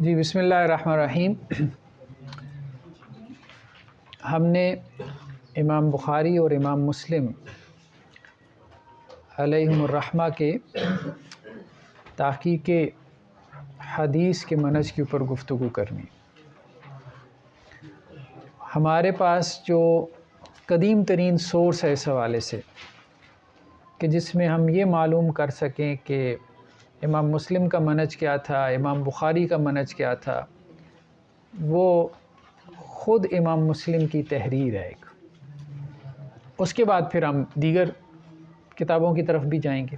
جی بسم اللہ الرحمن الرحیم۔ ہم نے امام بخاری اور امام مسلم علیہم الرحمہ کے تحقیق حدیث کے منہج کے اوپر گفتگو کرنی۔ ہمارے پاس جو قدیم ترین سورس ہے اس حوالے سے کہ جس میں ہم یہ معلوم کر سکیں کہ امام مسلم کا منہج کیا تھا، امام بخاری کا منہج کیا تھا، وہ خود امام مسلم کی تحریر ہے ایک۔ اس کے بعد پھر ہم دیگر کتابوں کی طرف بھی جائیں گے،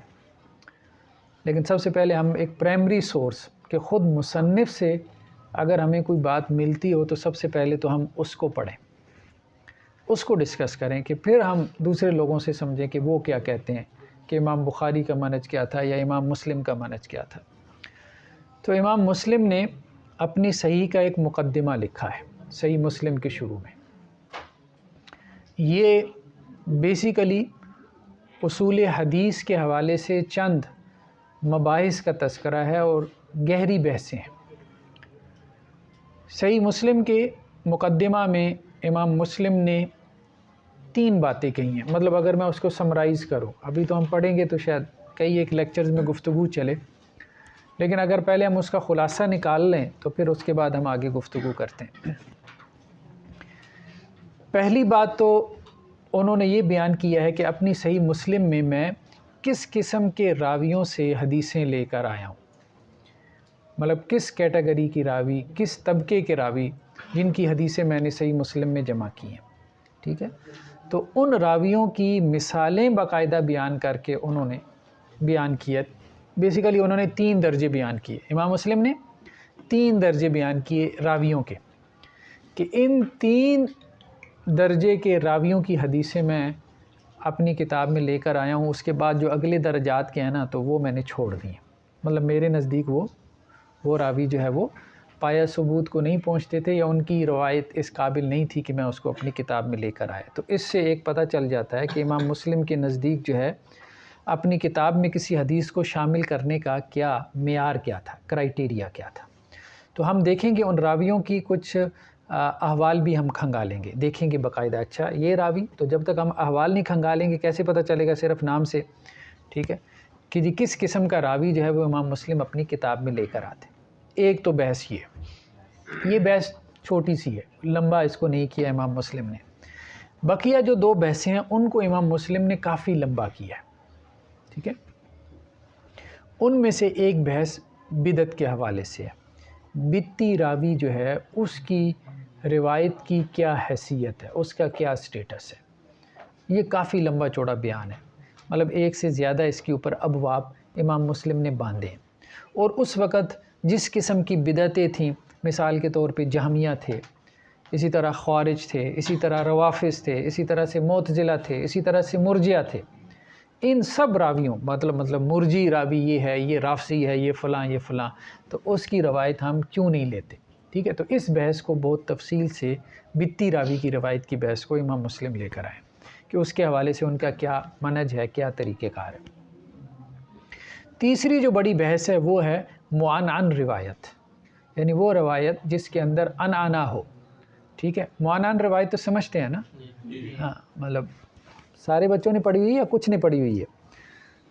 لیکن سب سے پہلے ہم ایک پرائمری سورس کہ خود مصنف سے اگر ہمیں کوئی بات ملتی ہو تو سب سے پہلے تو ہم اس کو پڑھیں، اس کو ڈسکس کریں کہ پھر ہم دوسرے لوگوں سے سمجھیں کہ وہ کیا کہتے ہیں کہ امام بخاری کا منہج کیا تھا یا امام مسلم کا منہج کیا تھا۔ تو امام مسلم نے اپنی صحیح کا ایک مقدمہ لکھا ہے صحیح مسلم کے شروع میں۔ یہ بیسیکلی اصول حدیث کے حوالے سے چند مباحث کا تذکرہ ہے اور گہری بحثیں ہیں۔ صحیح مسلم کے مقدمہ میں امام مسلم نے 3 باتیں کہی ہیں، مطلب اگر میں اس کو سمرائز کروں، ابھی تو ہم پڑھیں گے تو شاید کئی ایک لیکچرز میں گفتگو چلے، لیکن اگر پہلے ہم اس کا خلاصہ نکال لیں تو پھر اس کے بعد ہم آگے گفتگو کرتے ہیں۔ پہلی بات تو انہوں نے یہ بیان کیا ہے کہ اپنی صحیح مسلم میں کس قسم کے راویوں سے حدیثیں لے کر آیا ہوں، مطلب کس کیٹیگری کی راوی، کس طبقے کے راوی جن کی حدیثیں میں نے صحیح مسلم میں جمع کی ہیں، ٹھیک ہے۔ تو ان راویوں کی مثالیں باقاعدہ بیان کر کے انہوں نے بیان کیا۔ بیسیکلی انہوں نے 3 درجے بیان کیے، امام مسلم نے 3 درجے بیان کیے راویوں کے، کہ ان 3 درجے کے راویوں کی حدیثیں میں اپنی کتاب میں لے کر آیا ہوں۔ اس کے بعد جو اگلے درجات کے ہیں نا تو وہ میں نے چھوڑ دیے، مطلب میرے نزدیک وہ راوی جو ہے وہ پایا ثبوت کو نہیں پہنچتے تھے یا ان کی روایت اس قابل نہیں تھی کہ میں اس کو اپنی کتاب میں لے کر آیا۔ تو اس سے ایک پتہ چل جاتا ہے کہ امام مسلم کے نزدیک جو ہے اپنی کتاب میں کسی حدیث کو شامل کرنے کا کیا معیار کیا تھا، کرائیٹیریا کیا تھا۔ تو ہم دیکھیں گے ان راویوں کی کچھ احوال بھی ہم کھنگالیں گے، دیکھیں گے باقاعدہ اچھا یہ راوی، تو جب تک ہم احوال نہیں کھنگالیں گے کیسے پتہ چلے گا صرف نام سے، ٹھیک ہے، کہ جی کس قسم کا راوی جو ہے وہ امام مسلم اپنی کتاب میں لے کر آتے۔ ایک تو بحث یہ بحث چھوٹی سی ہے، لمبا اس کو نہیں کیا امام مسلم نے۔ بقیہ جو 2 بحثیں ہیں ان کو امام مسلم نے کافی لمبا کیا ہے، ٹھیک ہے۔ ان میں سے ایک بحث بدعت کے حوالے سے ہے، بدعتی راوی جو ہے اس کی روایت کی کیا حیثیت ہے، اس کا کیا سٹیٹس ہے۔ یہ کافی لمبا چوڑا بیان ہے، مطلب ایک سے زیادہ اس کے اوپر ابواب امام مسلم نے باندھے ہیں۔ اور اس وقت جس قسم کی بدعتیں تھیں، مثال کے طور پہ جہمیہ تھے، اسی طرح خوارج تھے، اسی طرح روافض تھے، اسی طرح سے معتزلہ تھے، اسی طرح سے مرجئہ تھے، ان سب راویوں مطلب مرجی راوی یہ ہے، یہ رافضی ہے، یہ فلاں یہ فلاں، تو اس کی روایت ہم کیوں نہیں لیتے، ٹھیک ہے۔ تو اس بحث کو بہت تفصیل سے بدعتی راوی کی روایت کی بحث کو امام مسلم لے کر آئے کہ اس کے حوالے سے ان کا کیا منہج ہے، کیا طریقہ کار ہے۔ تیسری جو بڑی بحث ہے وہ ہے معنعن روایت، یعنی وہ روایت جس کے اندر عنعنہ ہو، ٹھیک ہے۔ معنعن روایت تو سمجھتے ہیں نا، ہاں، مطلب سارے بچوں نے پڑھی ہوئی ہے یا کچھ نے پڑھی ہوئی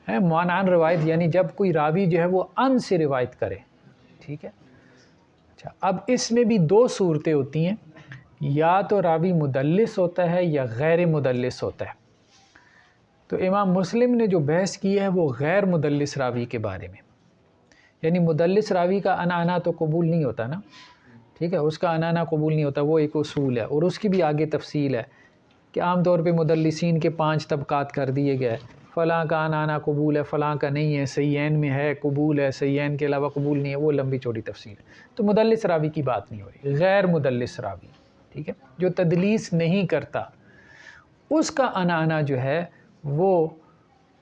ہے معنعن روایت، یعنی جب کوئی راوی جو ہے وہ ان سے روایت کرے، ٹھیک ہے۔ اچھا، اب اس میں بھی 2 صورتیں ہوتی ہیں، یا تو راوی مدلس ہوتا ہے یا غیر مدلس ہوتا ہے۔ تو امام مسلم نے جو بحث کی ہے وہ غیر مدلس راوی کے بارے میں، یعنی مدلس راوی کا عنعنہ تو قبول نہیں ہوتا نا، ٹھیک ہے، اس کا عنعنہ قبول نہیں ہوتا، وہ ایک اصول ہے اور اس کی بھی آگے تفصیل ہے کہ عام طور پہ مدلسین کے 5 طبقات کر دیے گئے، فلاں کا عنعنہ قبول ہے، فلاں کا نہیں ہے، صحیحین میں ہے قبول ہے، صحیحین کے علاوہ قبول نہیں ہے، وہ لمبی چوڑی تفصیل ہے۔ تو مدلس راوی کی بات نہیں ہو رہی، غیر مدلس راوی، ٹھیک ہے، جو تدلیس نہیں کرتا، اس کا عنعنہ جو ہے وہ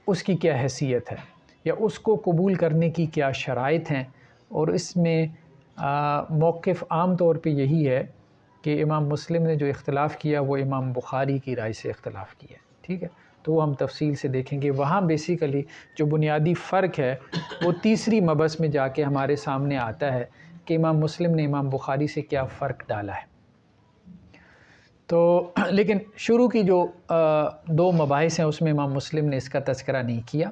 اس کی کیا حیثیت ہے یا اس کو قبول کرنے کی کیا شرائط ہیں۔ اور اس میں موقف عام طور پہ یہی ہے کہ امام مسلم نے جو اختلاف کیا وہ امام بخاری کی رائے سے اختلاف کیا، ٹھیک ہے۔ تو وہ ہم تفصیل سے دیکھیں گے۔ وہاں بیسیکلی جو بنیادی فرق ہے وہ تیسری مبحث میں جا کے ہمارے سامنے آتا ہے کہ امام مسلم نے امام بخاری سے کیا فرق ڈالا ہے. تو لیکن شروع کی جو 2 مباحث ہیں اس میں امام مسلم نے اس کا تذکرہ نہیں کیا،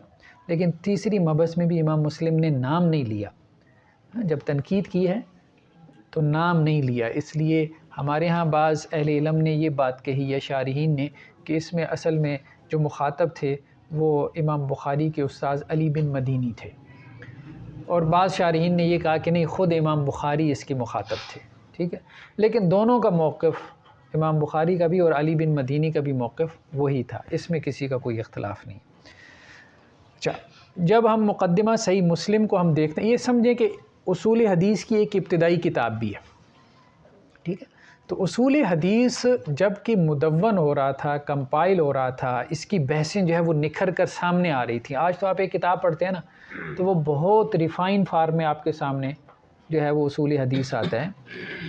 لیکن تیسری مبحث میں بھی امام مسلم نے نام نہیں لیا. جب تنقید کی ہے تو نام نہیں لیا. اس لیے ہمارے ہاں بعض اہل علم نے یہ بات کہی ہے، شارحین نے، کہ اس میں اصل میں جو مخاطب تھے وہ امام بخاری کے استاذ علی بن مدینی تھے، اور بعض شارحین نے یہ کہا کہ نہیں، خود امام بخاری اس کے مخاطب تھے. ٹھیک ہے، لیکن دونوں کا موقف، امام بخاری کا بھی اور علی بن مدینی کا بھی موقف وہی تھا، اس میں کسی کا کوئی اختلاف نہیں. اچھا، جب ہم مقدمہ صحیح مسلم کو ہم دیکھتے ہیں، یہ سمجھیں کہ اصول حدیث کی ایک ابتدائی کتاب بھی ہے. ٹھیک ہے، تو اصول حدیث جب کہ مدون ہو رہا تھا، کمپائل ہو رہا تھا، اس کی بحثیں جو ہے وہ نکھر کر سامنے آ رہی تھیں. آج تو آپ ایک کتاب پڑھتے ہیں نا تو وہ بہت ریفائن فارم میں آپ کے سامنے جو ہے وہ اصول حدیث آتا ہے.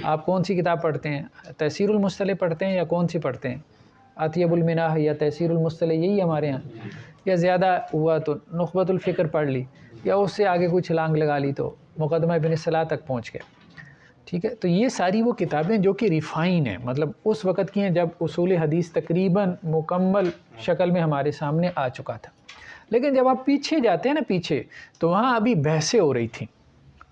آپ کون سی کتاب پڑھتے ہیں؟ تیسیر المصطلح پڑھتے ہیں یا کون سی پڑھتے ہیں؟ عطیب المناح یا تیسیر المصطلح، یہی ہمارے ہاں. یا زیادہ ہوا تو نخبۃ الفکر پڑھ لی، یا اس سے آگے کوئی چھلانگ لگا لی تو مقدمہ ابن صلاح تک پہنچ گئے. ٹھیک ہے، تو یہ ساری وہ کتابیں جو کہ ریفائن ہیں، مطلب اس وقت کی ہیں جب اصول حدیث تقریباً مکمل شکل میں ہمارے سامنے آ چکا تھا. لیکن جب آپ پیچھے جاتے ہیں نا، پیچھے، تو وہاں ابھی بحثیں ہو رہی تھیں.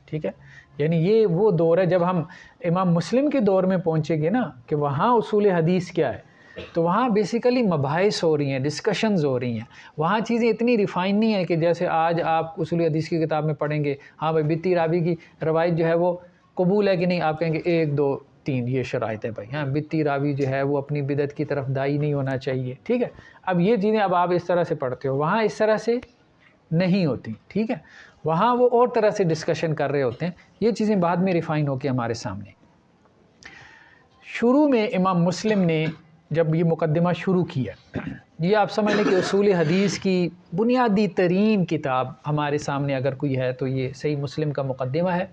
ٹھیک ہے، یعنی یہ وہ دور ہے جب ہم امام مسلم کے دور میں پہنچیں گے نا، کہ وہاں اصول حدیث کیا ہے، تو وہاں بیسیکلی مباحث ہو رہی ہیں، ڈسکشنز ہو رہی ہیں. وہاں چیزیں اتنی ریفائن نہیں ہیں کہ جیسے آج آپ اصول حدیث کی کتاب میں پڑھیں گے، ہاں بھائی بتی راوی کی روایت جو ہے وہ قبول ہے کہ نہیں، آپ کہیں گے 1 2 3 یہ شرائط ہے بھائی. ہاں، بتی راوی جو ہے وہ اپنی بدعت کی طرف داعی نہیں ہونا چاہیے. ٹھیک ہے، اب یہ چیزیں اب آپ اس طرح سے پڑھتے ہو، وہاں اس طرح سے نہیں ہوتی. ٹھیک ہے، وہاں وہ اور طرح سے ڈسکشن کر رہے ہوتے ہیں. یہ چیزیں بعد میں ریفائن ہو کے ہمارے سامنے. شروع میں امام مسلم نے جب یہ مقدمہ شروع کیا، یہ آپ سمجھ لیں کہ اصول حدیث کی بنیادی ترین کتاب ہمارے سامنے اگر کوئی ہے تو یہ صحیح مسلم کا مقدمہ ہے.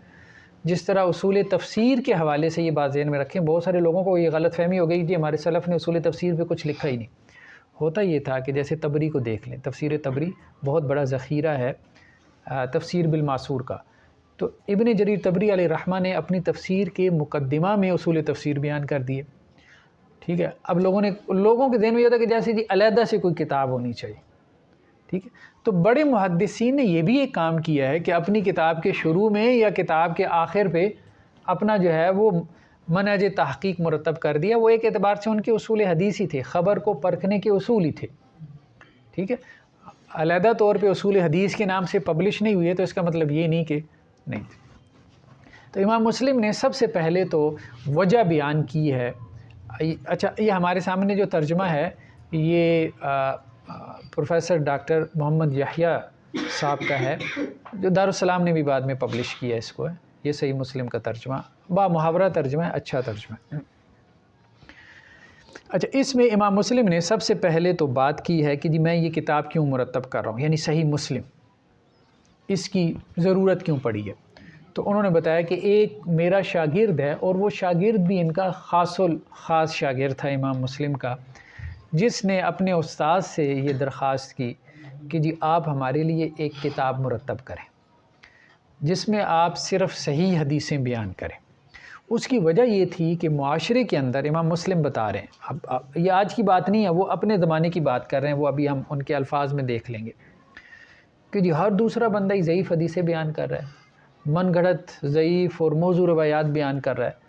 جس طرح اصول تفسیر کے حوالے سے یہ بات ذہن میں رکھیں، بہت سارے لوگوں کو یہ غلط فہمی ہو گئی کہ ہمارے سلف نے اصول تفسیر پہ کچھ لکھا ہی نہیں. ہوتا یہ تھا کہ جیسے تبری کو دیکھ لیں، تفسیر تبری بہت بڑا ذخیرہ ہے تفسیر بالماسور کا. تو ابن جریر تبری علیہ الرحمہ نے اپنی تفسیر کے مقدمہ میں اصول تفسیر بیان کر دیے. ٹھیک ہے، اب لوگوں کے ذہن میں یہ ہوتا ہے کہ جیسے جی علیحدہ سے کوئی کتاب ہونی چاہیے. ٹھیک ہے، تو بڑے محدثین نے یہ بھی ایک کام کیا ہے کہ اپنی کتاب کے شروع میں یا کتاب کے آخر پہ اپنا جو ہے وہ منہج تحقیق مرتب کر دیا. وہ ایک اعتبار سے ان کے اصول حدیث ہی تھے، خبر کو پرکھنے کے اصول ہی تھے. ٹھیک ہے، علیحدہ طور پہ اصول حدیث کے نام سے پبلش نہیں ہوئے تو اس کا مطلب یہ نہیں کہ نہیں. تو امام مسلم نے سب سے پہلے تو وجہ بیان کی ہے. اچھا، یہ ہمارے سامنے جو ترجمہ ہے یہ پروفیسر ڈاکٹر محمد یحییٰ صاحب کا ہے، جو دارالسلام نے بھی بعد میں پبلش کیا ہے اس کو. یہ صحیح مسلم کا ترجمہ با محاورہ ترجمہ ہے، اچھا ترجمہ ہے. اچھا، اس میں امام مسلم نے سب سے پہلے تو بات کی ہے کہ جی میں یہ کتاب کیوں مرتب کر رہا ہوں، یعنی صحیح مسلم، اس کی ضرورت کیوں پڑی ہے. تو انہوں نے بتایا کہ ایک میرا شاگرد ہے، اور وہ شاگرد بھی ان کا خاص شاگرد تھا امام مسلم کا، جس نے اپنے استاد سے یہ درخواست کی کہ جی آپ ہمارے لیے ایک کتاب مرتب کریں جس میں آپ صرف صحیح حدیثیں بیان کریں. اس کی وجہ یہ تھی کہ معاشرے کے اندر امام مسلم بتا رہے ہیں، اب یہ آج کی بات نہیں ہے، وہ اپنے زمانے کی بات کر رہے ہیں، وہ ابھی ہم ان کے الفاظ میں دیکھ لیں گے کہ جی ہر دوسرا بندہ ہی ضعیف حدیثیں بیان کر رہا ہے، من گھڑت ضعیف اور موضوع روایات بیان کر رہا ہے.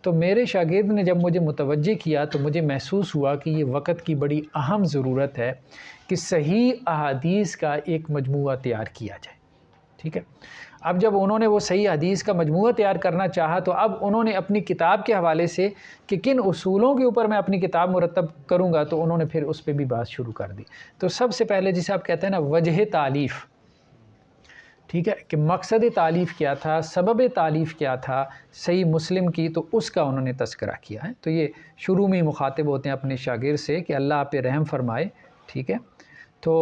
تو میرے شاگرد نے جب مجھے متوجہ کیا تو مجھے محسوس ہوا کہ یہ وقت کی بڑی اہم ضرورت ہے کہ صحیح احادیث کا ایک مجموعہ تیار کیا جائے. ٹھیک ہے، اب جب انہوں نے وہ صحیح حدیث کا مجموعہ تیار کرنا چاہا تو اب انہوں نے اپنی کتاب کے حوالے سے کہ کن اصولوں کے اوپر میں اپنی کتاب مرتب کروں گا، تو انہوں نے پھر اس پہ بھی بات شروع کر دی. تو سب سے پہلے جسے آپ کہتے ہیں نا وجہ تالیف، ٹھیک ہے، کہ مقصد تالیف کیا تھا، سبب تالیف کیا تھا صحیح مسلم کی، تو اس کا انہوں نے تذکرہ کیا ہے. تو یہ شروع میں ہی مخاطب ہوتے ہیں اپنے شاگرد سے کہ اللہ آپ پہ رحم فرمائے. ٹھیک ہے، تو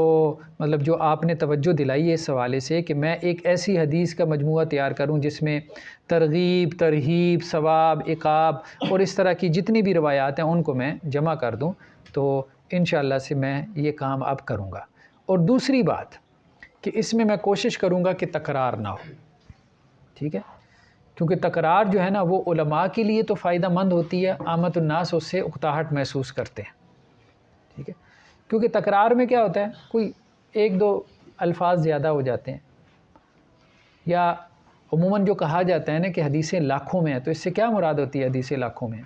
مطلب جو آپ نے توجہ دلائی ہے اس حوالے سے کہ میں ایک ایسی حدیث کا مجموعہ تیار کروں جس میں ترغیب، ترہیب، ثواب، عقاب اور اس طرح کی جتنی بھی روایات ہیں ان کو میں جمع کر دوں، تو انشاءاللہ سے میں یہ کام اب کروں گا. اور دوسری بات کہ اس میں کوشش کروں گا کہ تکرار نہ ہو. ٹھیک ہے، کیونکہ تکرار جو ہے نا وہ علماء کے لیے تو فائدہ مند ہوتی ہے، عامت الناس اس سے اکتاہٹ محسوس کرتے ہیں، ٹھیک ہے، کیونکہ تکرار میں کیا ہوتا ہے، کوئی ایک دو الفاظ زیادہ ہو جاتے ہیں، یا عموماً جو کہا جاتا ہے نا کہ حدیثیں لاکھوں میں ہیں، تو اس سے کیا مراد ہوتی ہے حدیثیں لاکھوں میں ہیں،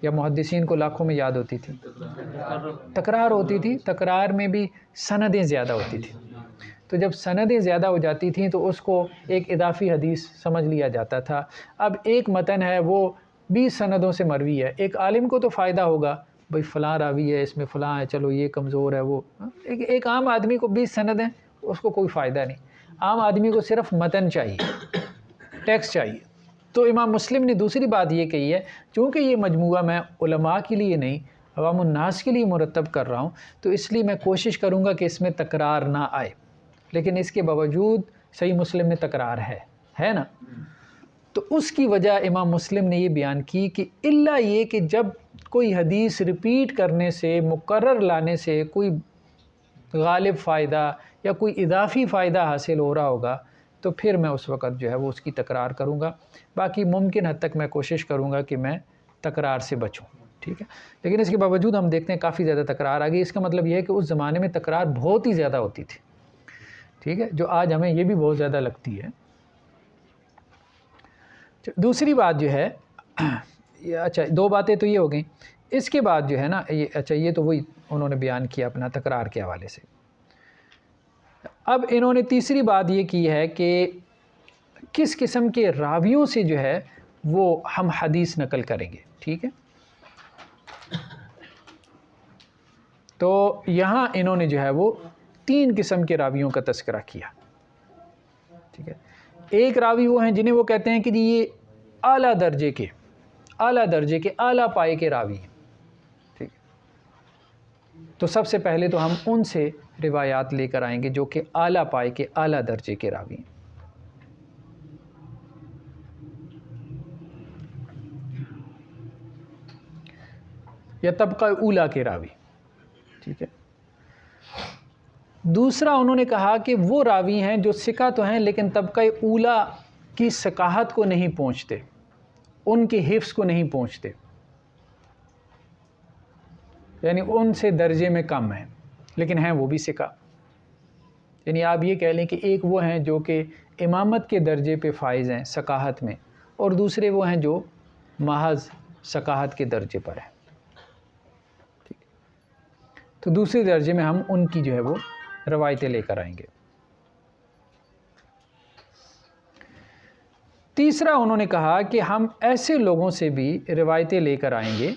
یا محدثین کو لاکھوں میں یاد ہوتی تھی، تکرار ہوتی تھی، تکرار میں بھی سندیں زیادہ ہوتی تھی، تو جب سندیں زیادہ ہو جاتی تھیں تو اس کو ایک اضافی حدیث سمجھ لیا جاتا تھا۔ اب ایک متن ہے وہ 20 سندوں سے مروی ہے، ایک عالم کو تو فائدہ ہوگا، بھئی فلاں راوی ہے، اس میں فلاں ہے، چلو یہ کمزور ہے، وہ ایک عام آدمی کو 20 سند ہیں، اس کو کوئی فائدہ نہیں، عام آدمی کو صرف متن چاہیے، ٹیکسٹ چاہیے۔ تو امام مسلم نے دوسری بات یہ کہی ہے، چونکہ یہ مجموعہ میں علماء کے لیے نہیں عوام الناس کے لیے مرتب کر رہا ہوں، تو اس لیے میں کوشش کروں گا کہ اس میں تکرار نہ آئے، لیکن اس کے باوجود صحیح مسلم میں تکرار ہے نا، تو اس کی وجہ امام مسلم نے یہ بیان کی کہ الا یہ کہ جب کوئی حدیث ریپیٹ کرنے سے، مکرر لانے سے کوئی غالب فائدہ یا کوئی اضافی فائدہ حاصل ہو رہا ہوگا تو پھر میں اس وقت جو ہے وہ اس کی تکرار کروں گا، باقی ممکن حد تک میں کوشش کروں گا کہ میں تکرار سے بچوں، ٹھیک ہے، لیکن اس کے باوجود ہم دیکھتے ہیں کافی زیادہ تکرار آ گئی۔ اس کا مطلب یہ ہے کہ اس زمانے میں تکرار بہت ہی زیادہ ہوتی تھی، ٹھیک ہے، جو آج ہمیں یہ بھی بہت زیادہ لگتی ہے۔ دوسری بات جو ہے، اچھا دو باتیں تو یہ ہو گئیں، اس کے بعد جو ہے نا اچھا یہ تو وہی انہوں نے بیان کیا اپنا تکرار کے حوالے سے۔ اب انہوں نے تیسری بات یہ کی ہے کہ کس قسم کے راویوں سے جو ہے وہ ہم حدیث نقل کریں گے، ٹھیک ہے، تو یہاں انہوں نے جو ہے وہ 3 قسم کے راویوں کا تذکرہ کیا، ٹھیک ہے۔ ایک راوی وہ ہیں جنہیں وہ کہتے ہیں کہ یہ اعلیٰ درجے کے اعلیٰ پائے کے راوی ہیں، ٹھیک ہے، تو سب سے پہلے تو ہم ان سے روایات لے کر آئیں گے جو کہ اعلیٰ پائے کے اعلیٰ درجے کے راوی ہیں۔ یا طبقہ اولیٰ کے راوی، ٹھیک ہے۔ دوسرا انہوں نے کہا کہ وہ راوی ہیں جو ثقہ تو ہیں لیکن طبقہ اولیٰ کی ثقاہت کو نہیں پہنچتے، ان کے حفظ کو نہیں پہنچتے، یعنی ان سے درجے میں کم ہیں لیکن ہیں وہ بھی ثقہ، یعنی آپ یہ کہہ لیں کہ ایک وہ ہیں جو کہ امامت کے درجے پہ فائز ہیں ثقاہت میں، اور دوسرے وہ ہیں جو محض ثقاہت کے درجے پر ہیں، تو دوسرے درجے میں ہم ان کی جو ہے وہ روایتیں لے کر آئیں گے۔ تیسرا انہوں نے کہا کہ ہم ایسے لوگوں سے بھی روایتیں لے کر آئیں گے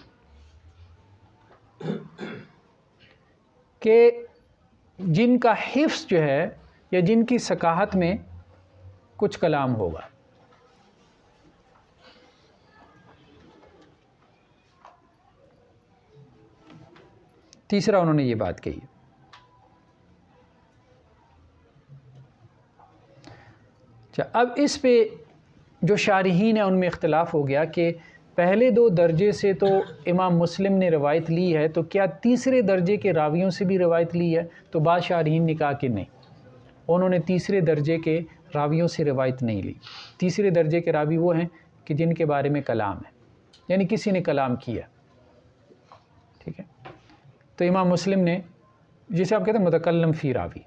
کہ جن کا حفظ جو ہے یا جن کی ثقاہت میں کچھ کلام ہوگا، تیسرا انہوں نے یہ بات کہی۔ اچھا اب اس پہ جو شارحین ہیں ان میں اختلاف ہو گیا کہ پہلے 2 درجے سے تو امام مسلم نے روایت لی ہے، تو کیا تیسرے درجے کے راویوں سے بھی روایت لی ہے؟ تو بعض شارحین نے کہا کہ نہیں، انہوں نے تیسرے درجے کے راویوں سے روایت نہیں لی۔ تیسرے درجے کے راوی وہ ہیں کہ جن کے بارے میں کلام ہے، یعنی کسی نے کلام کیا، ٹھیک ہے، تو امام مسلم نے جسے آپ کہتے ہیں متکلم فی راوی۔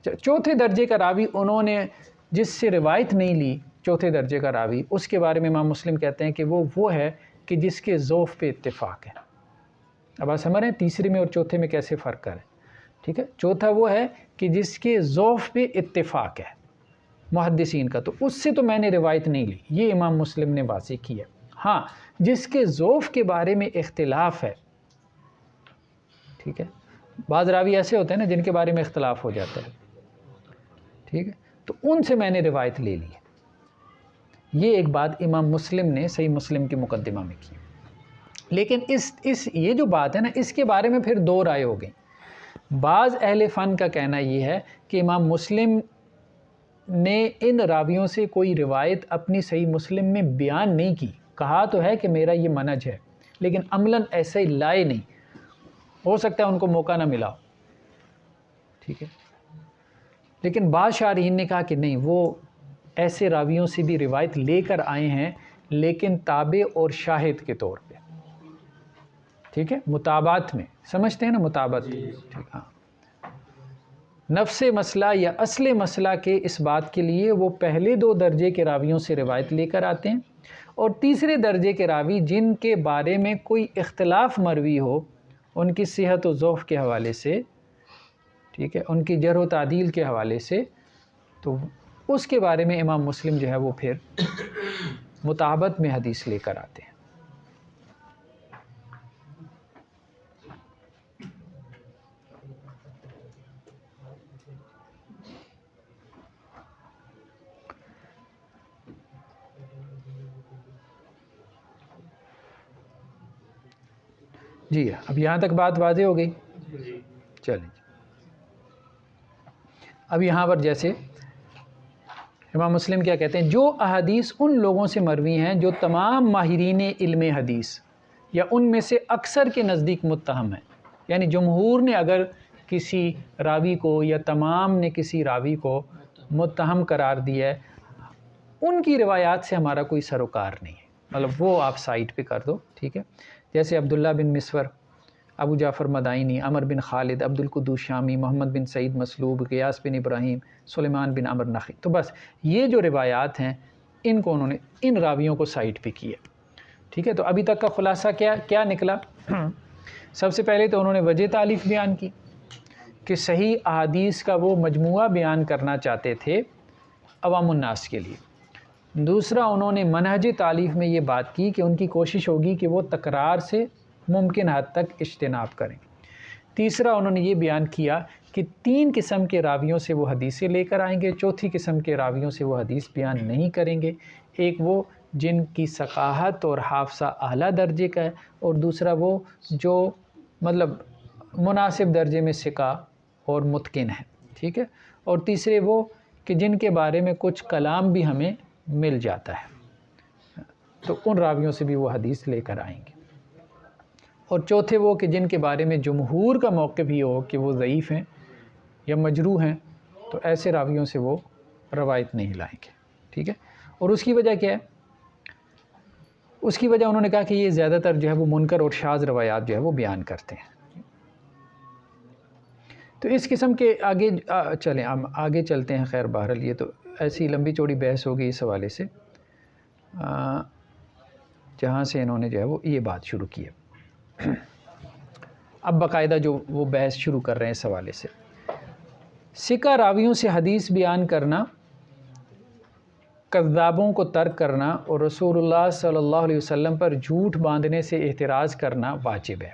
چوتھے درجے کا راوی انہوں نے جس سے روایت نہیں لی، چوتھے درجے کا راوی، اس کے بارے میں امام مسلم کہتے ہیں کہ وہ ہے کہ جس کے ذوف پہ اتفاق ہے۔ اب آپ سمجھ رہے ہیں تیسرے میں اور چوتھے میں کیسے فرق کریں، ٹھیک ہے۔ چوتھا وہ ہے کہ جس کے ذوف پہ اتفاق ہے محدثین کا، تو اس سے تو میں نے روایت نہیں لی، یہ امام مسلم نے واضح کی ہے۔ ہاں جس کے ذوف کے بارے میں اختلاف ہے، ٹھیک ہے، بعض راوی ایسے ہوتے ہیں نا جن کے بارے میں اختلاف ہو جاتا ہے، ٹھیک ہے، تو ان سے میں نے روایت لے لی ہے۔ یہ ایک بات امام مسلم نے صحیح مسلم کے مقدمہ میں کی، لیکن یہ جو بات ہے نا، اس کے بارے میں پھر 2 رائے ہو گئیں۔ بعض اہل فن کا کہنا یہ ہے کہ امام مسلم نے ان راویوں سے کوئی روایت اپنی صحیح مسلم میں بیان نہیں کی، کہا تو ہے کہ میرا یہ منہج ہے، لیکن عملاً ایسے ہی لائے نہیں، ہو سکتا ہے ان کو موقع نہ ملا، ٹھیک ہے۔ لیکن بعض شارحین نے کہا کہ نہیں، وہ ایسے راویوں سے بھی روایت لے کر آئے ہیں لیکن تابع اور شاہد کے طور پہ، ٹھیک ہے، متابعت میں، سمجھتے ہیں نا متابعت، ٹھیک، ہاں، نفس مسئلہ یا اصل مسئلہ کے اس بات کے لیے وہ پہلے 2 درجے کے راویوں سے روایت لے کر آتے ہیں، اور تیسرے درجے کے راوی جن کے بارے میں کوئی اختلاف مروی ہو ان کی صحت و ضعف کے حوالے سے، ٹھیک ہے، ان کی جرح و تعدیل کے حوالے سے، تو اس کے بارے میں امام مسلم جو ہے وہ پھر متابعت میں حدیث لے کر آتے ہیں۔ جی، اب یہاں تک بات واضح ہو گئی؟ چلیں جی، اب یہاں پر جیسے امام مسلم کیا کہتے ہیں، جو احادیث ان لوگوں سے مروی ہیں جو تمام ماہرین علم حدیث یا ان میں سے اکثر کے نزدیک متہم ہیں، یعنی جمہور نے اگر کسی راوی کو یا تمام نے کسی راوی کو متہم قرار دیا ہے، ان کی روایات سے ہمارا کوئی سروکار نہیں ہے، مطلب وہ آپ سائٹ پہ کر دو، ٹھیک ہے، جیسے عبداللہ بن مسور، ابو جعفر مدائنی، عمر بن خالد، عبد القدوس شامی، محمد بن سعید مسلوب، غیاث بن ابراہیم، سلیمان بن عمر نخعی، تو بس یہ جو روایات ہیں ان کو انہوں نے ان راویوں کو سائٹ پہ کیا، ٹھیک ہے۔ تو ابھی تک کا خلاصہ کیا نکلا؟ سب سے پہلے تو انہوں نے وجہ تالیف بیان کی کہ صحیح احادیث کا وہ مجموعہ بیان کرنا چاہتے تھے عوام الناس کے لیے۔ دوسرا، انہوں نے منہج تالیف میں یہ بات کی کہ ان کی کوشش ہوگی کہ وہ تکرار سے ممکن حد تک اجتناب کریں۔ تیسرا، انہوں نے یہ بیان کیا کہ 3 قسم کے راویوں سے وہ حدیثیں لے کر آئیں گے، چوتھی قسم کے راویوں سے وہ حدیث بیان نہیں کریں گے، ایک وہ جن کی ثقاہت اور حافظہ اعلیٰ درجے کا ہے، اور دوسرا وہ جو مطلب مناسب درجے میں ثقہ اور متقن ہے، ٹھیک ہے، اور تیسرے وہ کہ جن کے بارے میں کچھ کلام بھی ہمیں مل جاتا ہے، تو ان راویوں سے بھی وہ حدیث لے کر آئیں گے، اور چوتھے وہ کہ جن کے بارے میں جمہور کا موقف یہ ہو کہ وہ ضعیف ہیں یا مجروح ہیں، تو ایسے راویوں سے وہ روایت نہیں لائیں گے، ٹھیک ہے۔ اور اس کی وجہ کیا ہے؟ اس کی وجہ انہوں نے کہا کہ یہ زیادہ تر جو ہے وہ منکر اور شاذ روایات جو ہے وہ بیان کرتے ہیں۔ تو اس قسم کے آگے چلیں، ہم آگے چلتے ہیں، خیر بہرحال یہ تو ایسی لمبی چوڑی بحث ہوگی اس حوالے سے، جہاں سے انہوں نے جو ہے وہ یہ بات شروع کی ہے۔ اب باقاعدہ جو وہ بحث شروع کر رہے ہیں اس حوالے سے، ثقہ راویوں سے حدیث بیان کرنا، کذابوں کو ترک کرنا اور رسول اللہ صلی اللہ علیہ وسلم پر جھوٹ باندھنے سے احتراز کرنا واجب ہے۔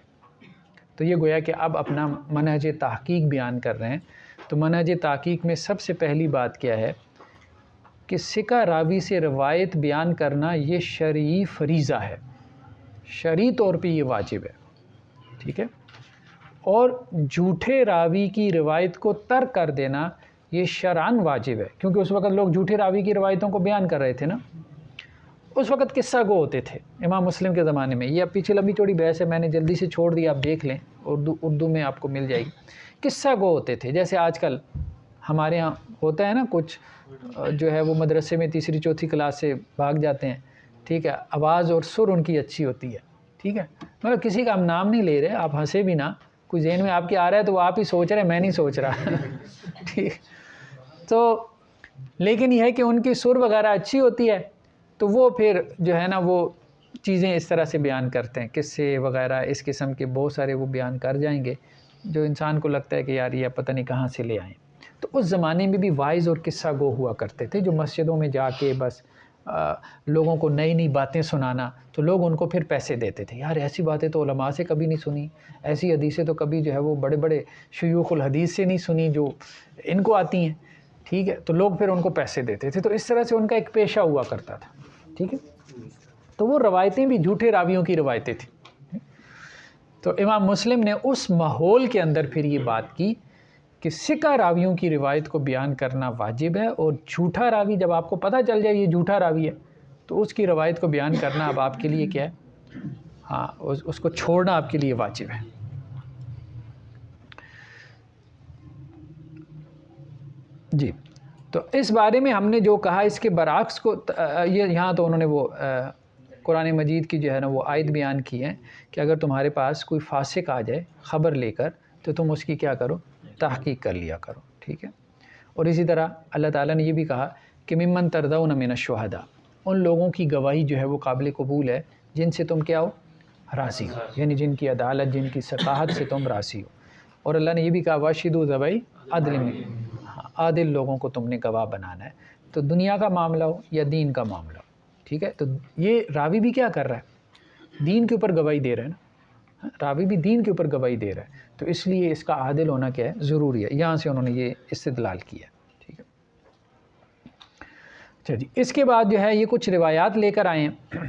تو یہ گویا کہ اب اپنا منہج تحقیق بیان کر رہے ہیں۔ تو منہج تحقیق میں سب سے پہلی بات کیا ہے کہ ثقہ راوی سے روایت بیان کرنا یہ شرعی فریضہ ہے، شرعی طور پہ یہ واجب ہے، ٹھیک ہے، اور جھوٹے راوی کی روایت کو ترک کر دینا یہ شرعاً واجب ہے، کیونکہ اس وقت لوگ جھوٹے راوی کی روایتوں کو بیان کر رہے تھے نا، اس وقت قصہ گو ہوتے تھے امام مسلم کے زمانے میں۔ یہ اب پیچھے لمبی چوڑی بحث ہے، میں نے جلدی سے چھوڑ دی، آپ دیکھ لیں، اردو میں آپ کو مل جائے گی۔ قصہ گو ہوتے تھے، جیسے آج کل ہمارے ہاں ہوتا ہے نا، کچھ جو ہے وہ مدرسے میں تیسری چوتھی کلاس سے بھاگ جاتے ہیں، ٹھیک ہے، آواز اور سر ان کی اچھی ہوتی ہے، ٹھیک ہے، مطلب کسی کا ہم نام نہیں لے رہے، آپ ہنسے بھی نہ، کوئی ذہن میں آپ کے آ رہا ہے تو وہ آپ ہی سوچ رہے ہیں، میں نہیں سوچ رہا، ٹھیک، تو لیکن یہ ہے کہ ان کی سر وغیرہ اچھی ہوتی ہے، تو وہ پھر جو ہے نا وہ چیزیں اس طرح سے بیان کرتے ہیں، قصے وغیرہ اس قسم کے بہت سارے وہ بیان کر جائیں گے جو انسان کو لگتا ہے کہ یار یہ پتہ نہیں کہاں سے لے آئیں۔ تو اس زمانے میں بھی واعظ اور قصہ گو ہوا کرتے تھے، جو مسجدوں میں جا کے بس لوگوں کو نئی نئی باتیں سنانا، تو لوگ ان کو پھر پیسے دیتے تھے، یار ایسی باتیں تو علماء سے کبھی نہیں سنی، ایسی حدیثیں تو کبھی جو ہے وہ بڑے بڑے شیوخ الحدیث سے نہیں سنی جو ان کو آتی ہیں، ٹھیک ہے، تو لوگ پھر ان کو پیسے دیتے تھے، تو اس طرح سے ان کا ایک پیشہ ہوا کرتا تھا، ٹھیک ہے، تو وہ روایتیں بھی جھوٹے راویوں کی روایتیں تھیں۔ تو امام مسلم نے اس ماحول کے اندر پھر یہ بات کی کہ ثقہ راویوں کی روایت کو بیان کرنا واجب ہے، اور جھوٹا راوی جب آپ کو پتہ چل جائے یہ جھوٹا راوی ہے تو اس کی روایت کو بیان کرنا اب آپ کے لیے کیا ہے، ہاں اس کو چھوڑنا آپ کے لیے واجب ہے۔ جی، تو اس بارے میں ہم نے جو کہا اس کے برعکس کو یہاں تو انہوں نے وہ قرآن مجید کی جو ہے نا وہ آیت بیان کی ہے کہ اگر تمہارے پاس کوئی فاسق آ جائے خبر لے کر تو تم اس کی کیا کرو، تحقیق کر لیا کرو، ٹھیک ہے۔ اور اسی طرح اللہ تعالیٰ نے یہ بھی کہا کہ ممن ترضون من الشہداء، ان لوگوں کی گواہی جو ہے وہ قابل قبول ہے جن سے تم کیا ہو، راضی ہو، یعنی جن کی عدالت، جن کی ثقافت سے تم راضی ہو۔ اور اللہ نے یہ بھی کہا واشہدوا ذوی عدل، عادل لوگوں کو تم نے گواہ بنانا ہے، تو دنیا کا معاملہ ہو یا دین کا معاملہ ہو، ٹھیک ہے۔ تو یہ راوی بھی کیا کر رہا ہے، دین کے اوپر گواہی دے رہا ہے نا، راوی بھی دین کے اوپر گواہی دے رہا ہے، تو اس لیے اس کا عادل ہونا کیا ہے، ضروری ہے۔ یہاں سے انہوں نے یہ استدلال کیا، ٹھیک ہے۔ اچھا جی، اس کے بعد جو ہے یہ کچھ روایات لے کر آئے ہیں۔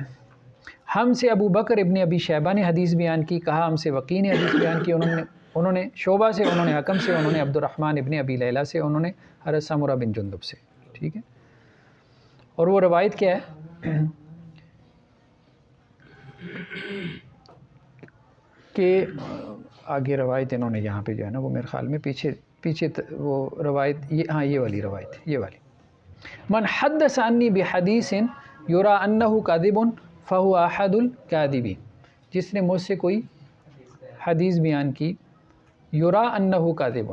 ہم سے ابو بکر ابن ابی شیبہ نے حدیث بیان کی، کہا ہم سے وقی نے حدیث بیان کی، انہوں نے شعبہ سے، انہوں نے حکم سے، انہوں نے عبد الرحمن ابن ابی لیلہ سے، انہوں نے حضرت سمرہ بن جندب سے، ٹھیک ہے۔ اور وہ روایت کیا ہے کہ آگے روایت انہوں نے یہاں پہ جو ہے نا وہ میرے خیال میں پیچھے وہ روایت یہ والی روایت، یہ والی، من حدث عنی بحدیث یرا انہ کاذب فہو احد الکاذبین، جس نے مجھ سے کوئی حدیث بیان کی یرا انہ کاذب،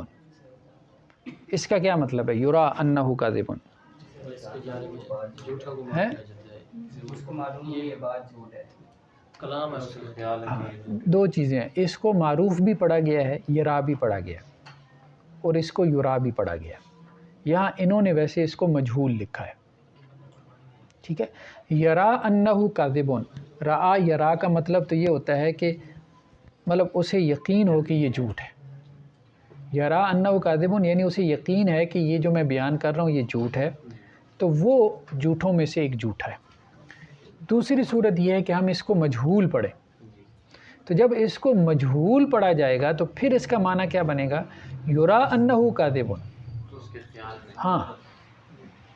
اس کا کیا مطلب ہے یرا انہ کاذب ہے؟ دو چیزیں ہیں، اس کو معروف بھی پڑھا گیا ہے، یرا بھی پڑھا گیا، اور اس کو یرا بھی پڑھا گیا۔ یہاں انہوں نے ویسے اس کو مجہول لکھا ہے، ٹھیک ہے۔ یرا انہ کاذب، رآ یرا کا مطلب تو یہ ہوتا ہے کہ مطلب اسے یقین ہو کہ یہ جھوٹ ہے، یرا انہ کاذب یعنی اسے یقین ہے کہ یہ جو میں بیان کر رہا ہوں یہ جھوٹ ہے، تو وہ جھوٹوں میں سے ایک جھوٹا ہے۔ دوسری صورت یہ ہے کہ ہم اس کو مجہول پڑھیں، تو جب اس کو مجہول پڑھا جائے گا تو پھر اس کا معنی کیا بنے گا، یرا انہ کاذب، ہاں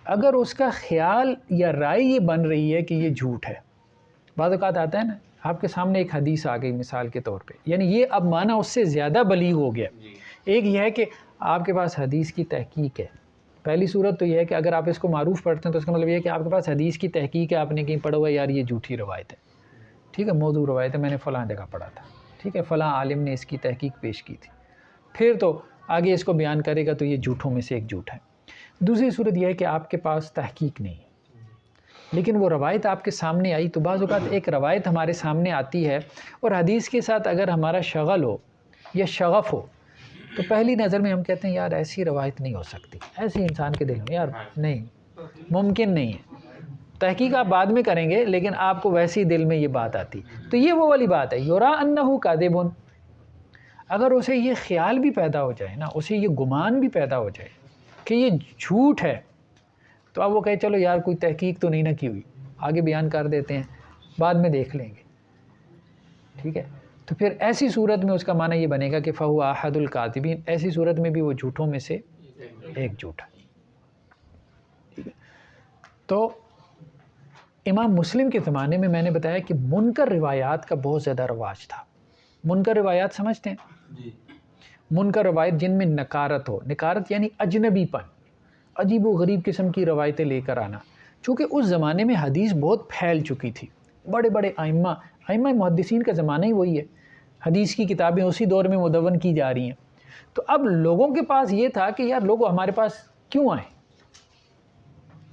اگر اس کا خیال یا رائے یہ بن رہی ہے کہ یہ جھوٹ ہے۔ بعض اوقات آتا ہے نا آپ کے سامنے ایک حدیث آ گئی مثال کے طور پہ، یعنی یہ اب معنی اس سے زیادہ بلیغ ہو گیا۔ ایک یہ ہے کہ آپ کے پاس حدیث کی تحقیق ہے، پہلی صورت تو یہ ہے کہ اگر آپ اس کو معروف پڑھتے ہیں تو اس کا مطلب یہ ہے کہ آپ کے پاس حدیث کی تحقیق ہے، آپ نے کہیں پڑھا ہوا ہے یار یہ جھوٹی روایت ہے، ٹھیک ہے، موضوع روایت ہے، میں نے فلاں جگہ پڑھا تھا، ٹھیک ہے، فلاں عالم نے اس کی تحقیق پیش کی تھی، پھر تو آگے اس کو بیان کرے گا تو یہ جھوٹوں میں سے ایک جھوٹ ہے۔ دوسری صورت یہ ہے کہ آپ کے پاس تحقیق نہیں ہے، لیکن وہ روایت آپ کے سامنے آئی، تو بعض اوقات ایک روایت ہمارے سامنے آتی ہے اور حدیث کے ساتھ اگر ہمارا شغل ہو یا شغف ہو تو پہلی نظر میں ہم کہتے ہیں یار ایسی روایت نہیں ہو سکتی، ایسی انسان کے دل میں یار نہیں، ممکن نہیں ہے، تحقیق آپ بعد میں کریں گے لیکن آپ کو ویسی دل میں یہ بات آتی، تو یہ وہ والی بات ہے یرا انہ کاذب۔ اگر اسے یہ خیال بھی پیدا ہو جائے نا، اسے یہ گمان بھی پیدا ہو جائے کہ یہ جھوٹ ہے، تو اب وہ کہے چلو یار کوئی تحقیق تو نہیں نہ کی ہوئی، آگے بیان کر دیتے ہیں، بعد میں دیکھ لیں گے، ٹھیک ہے۔ تو پھر ایسی صورت میں اس کا معنی یہ بنے گا کہ فہو احد الکاذبین، ایسی صورت میں بھی وہ جھوٹوں میں سے ایک جھوٹ ہے، ٹھیک ہے۔ تو امام مسلم کے زمانے میں نے بتایا کہ منکر روایات کا بہت زیادہ رواج تھا۔ منکر روایات سمجھتے ہیں؟ منکر روایت جن میں نکارت ہو، نکارت یعنی اجنبی پن، عجیب و غریب قسم کی روایتیں لے کر آنا، چونکہ اس زمانے میں حدیث بہت پھیل چکی تھی، بڑے بڑے ائمہ محدثین کا زمانہ ہی وہی ہے، حدیث کی کتابیں اسی دور میں مدون کی جا رہی ہیں، تو اب لوگوں کے پاس یہ تھا کہ یار لوگوں ہمارے پاس کیوں آئیں،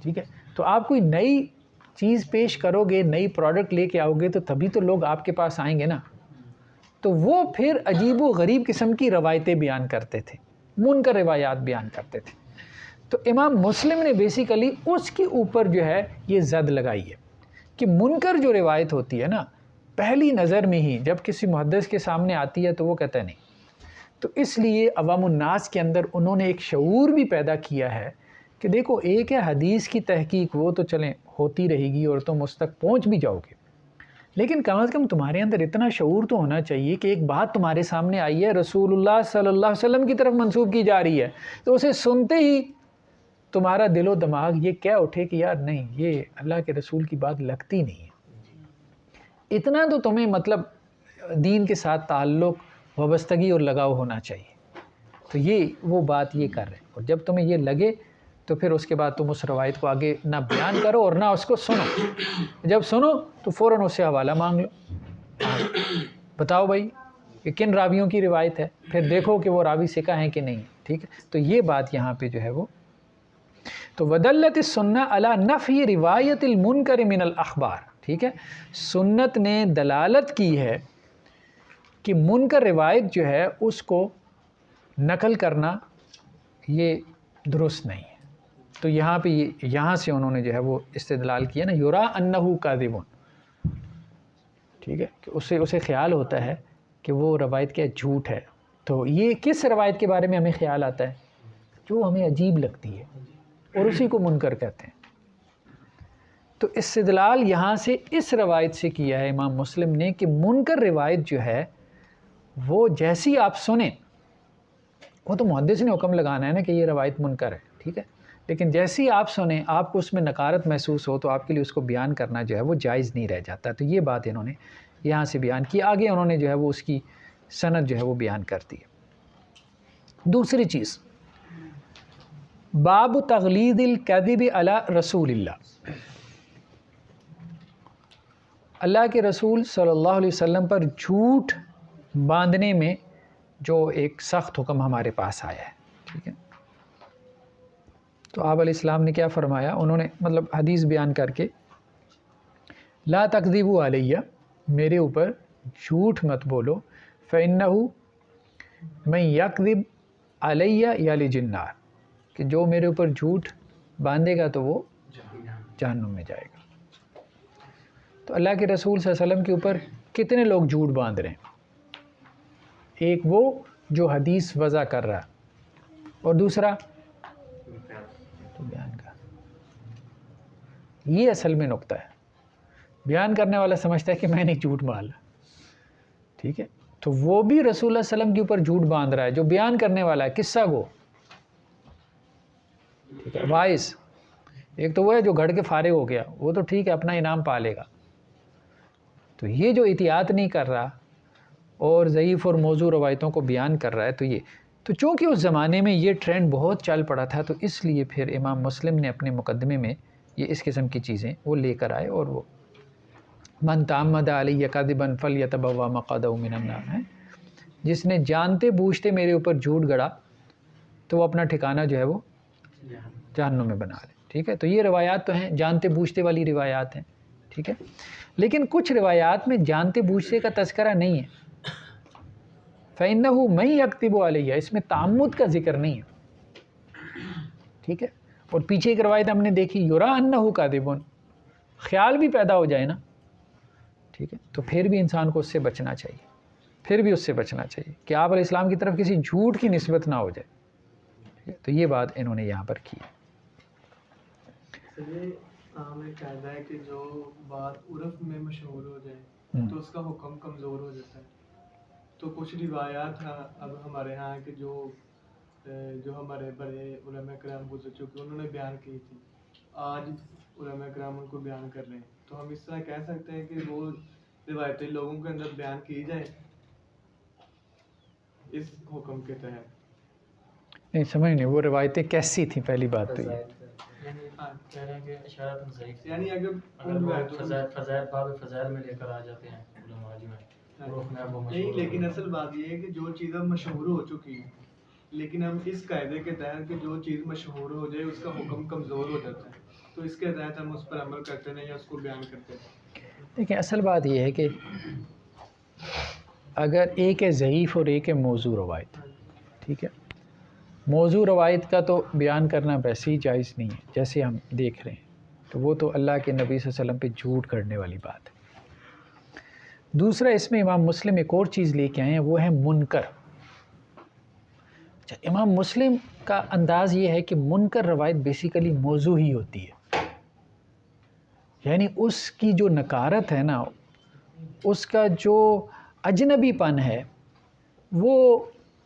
ٹھیک ہے، تو آپ کوئی نئی چیز پیش کرو گے، نئی پروڈکٹ لے کے آؤ گے تو تبھی تو لوگ آپ کے پاس آئیں گے نا، تو وہ پھر عجیب و غریب قسم کی روایتیں بیان کرتے تھے، منکر روایات بیان کرتے تھے۔ تو امام مسلم نے بیسیکلی اس کے اوپر جو ہے یہ زد لگائی ہے کہ منکر جو روایت ہوتی ہے نا، پہلی نظر میں ہی جب کسی محدث کے سامنے آتی ہے تو وہ کہتا ہے نہیں، تو اس لیے عوام الناس کے اندر انہوں نے ایک شعور بھی پیدا کیا ہے کہ دیکھو ایک ہے حدیث کی تحقیق، وہ تو چلیں ہوتی رہے گی اور تم اس تک پہنچ بھی جاؤ گے، لیکن کم از کم تمہارے اندر اتنا شعور تو ہونا چاہیے کہ ایک بات تمہارے سامنے آئی ہے، رسول اللہ صلی اللہ علیہ وسلم کی طرف منسوب کی جا رہی ہے، تو اسے سنتے ہی تمہارا دل و دماغ یہ کہہ اٹھے کہ یار نہیں، یہ اللہ کے رسول کی بات لگتی نہیں ہے، اتنا تو تمہیں مطلب دین کے ساتھ تعلق، وابستگی اور لگاؤ ہونا چاہیے، تو یہ وہ بات یہ کر رہے ہیں، اور جب تمہیں یہ لگے تو پھر اس کے بعد تم اس روایت کو آگے نہ بیان کرو اور نہ اس کو سنو. جب سنو تو فوراً اس سے حوالہ مانگ لو، بتاؤ بھائی کہ کن راویوں کی روایت ہے، پھر دیکھو کہ وہ راوی ثقہ ہیں کہ نہیں. ٹھیک ہے، تو یہ بات یہاں پہ جو ہے وہ تو ودلت السنہ علی نفی روایت المنکر من الاخبار. ٹھیک ہے، سنت نے دلالت کی ہے کہ منکر روایت جو ہے اس کو نقل کرنا یہ درست نہیں ہے. تو یہاں پہ یہاں سے انہوں نے جو ہے وہ استدلال کیا نا، یرا انہ کاذب. ٹھیک ہے، کہ اسے خیال ہوتا ہے کہ وہ روایت کیا جھوٹ ہے. تو یہ کس روایت کے بارے میں ہمیں خیال آتا ہے؟ جو ہمیں عجیب لگتی ہے اور اسی کو منکر کہتے ہیں. تو استدلال یہاں سے اس روایت سے کیا ہے امام مسلم نے کہ منکر روایت جو ہے وہ جیسی آپ سنیں، وہ تو محدث نے حکم لگانا ہے نا کہ یہ روایت منکر ہے. ٹھیک ہے، لیکن جیسی آپ سنیں آپ کو اس میں نکارت محسوس ہو تو آپ کے لیے اس کو بیان کرنا جو ہے وہ جائز نہیں رہ جاتا. تو یہ بات انہوں نے یہاں سے بیان کی. آگے انہوں نے جو ہے وہ اس کی سند جو ہے وہ بیان کرتی ہے. دوسری چیز، باب تغلیظ الکذب علی رسول اللہ. اللہ کے رسول صلی اللہ علیہ وسلم پر جھوٹ باندھنے میں جو ایک سخت حکم ہمارے پاس آیا ہے. ٹھیک ہے، تو آپ علیہ السلام نے کیا فرمایا؟ انہوں نے مطلب حدیث بیان کر کے لا تکذبوا علیہ، میرے اوپر جھوٹ مت بولو، فإنہ من یکذب علیہ یلج النار، کہ جو میرے اوپر جھوٹ باندھے گا تو وہ جہنم میں جائے گا. تو اللہ کے رسول صلی اللہ علیہ وسلم کے اوپر کتنے لوگ جھوٹ باندھ رہے ہیں؟ ایک وہ جو حدیث وضع کر رہا ہے، اور دوسرا تو بیان کا. یہ اصل میں نقطہ ہے. بیان کرنے والا سمجھتا ہے کہ میں نے جھوٹ باندھا. ٹھیک ہے، تو وہ بھی رسول اللہ صلی اللہ علیہ وسلم کے اوپر جھوٹ باندھ رہا ہے. جو بیان کرنے والا ہے قصہ گو، ٹھیک ہے، وائس. ایک تو وہ ہے جو گھڑ کے فارغ ہو گیا، وہ تو ٹھیک ہے اپنا انعام پا لے گا. تو یہ جو احتیاط نہیں کر رہا اور ضعیف اور موضوع روایتوں کو بیان کر رہا ہے، تو یہ تو چونکہ اس زمانے میں یہ ٹرینڈ بہت چل پڑا تھا، تو اس لیے پھر امام مسلم نے اپنے مقدمے میں یہ اس قسم کی چیزیں وہ لے کر آئے. اور وہ من تعمد علیہ کذبا فلیتبوأ مقعدہ من النار ہے، جس نے جانتے بوجھتے میرے اوپر جھوٹ گڑا تو وہ اپنا ٹھکانہ جو ہے وہ جہنم میں بنا لے. ٹھیک ہے، تو یہ روایات تو ہیں جانتے بوجھتے والی روایات ہیں. ٹھیک ہے، لیکن کچھ روایات میں جانتے بوجھتے کا تذکرہ نہیں ہے. فإنہ من یکذب علیہ، اس میں تعمد کا ذکر نہیں ہے. ٹھیک ہے، اور پیچھے ایک روایت ہم نے دیکھی یرا انہ کاذب، خیال بھی پیدا ہو جائے نا. ٹھیک ہے، تو پھر بھی انسان کو اس سے بچنا چاہیے، پھر بھی اس سے بچنا چاہیے کہ آپ علیہ السلام کی طرف کسی جھوٹ کی نسبت نہ ہو جائے. ٹھیک ہے، تو یہ بات انہوں نے یہاں پر کی. ہمیں قاعدہ ہے کہ جو بات عرف میں مشہور ہو جائے تو اس کا حکم کمزور ہو جاتا ہے. تو کچھ روایات ہیں اب ہمارے ہاں کہ جو ہمارے بڑے علماء کرام گزر چکے انہوں نے بیان کی تھی، آج علماء کرام ان کو بیان کر رہے ہیں. تو ہم اس طرح کہہ سکتے ہیں کہ وہ روایتیں لوگوں کے اندر بیان کی جائیں اس حکم کے تحت. نہیں سمجھ نہیں، وہ روایتیں کیسی تھیں؟ پہلی بات تو یہ یعنی اگر فضائل میں لے کر آ جاتے ہیں علماء جی میں نہیں، لیکن اصل بات یہ ہے کہ جو چیز اب مشہور ہو چکی ہے، لیکن ہم اس قاعدے کے تحت کہ جو چیز مشہور ہو جائے اس کا حکم کمزور ہو جاتا ہے، تو اس کے تحت ہم اس پر عمل کرتے ہیں یا اس کو بیان کرتے ہیں. دیکھیں اصل بات یہ ہے کہ اگر ایک ہے ضعیف اور ایک ہے موضوع روایت، ٹھیک ہے، موضوع روایت کا تو بیان کرنا ویسے ہی جائز نہیں ہے جیسے ہم دیکھ رہے ہیں. تو وہ تو اللہ کے نبی صلی اللہ علیہ وسلم پہ جھوٹ کرنے والی بات ہے. دوسرا اس میں امام مسلم ایک اور چیز لے کے آئے ہیں، وہ ہے منکر. اچھا، امام مسلم کا انداز یہ ہے کہ منکر روایت بیسیکلی موضوع ہی ہوتی ہے، یعنی اس کی جو نکارت ہے نا، اس کا جو اجنبی پن ہے، وہ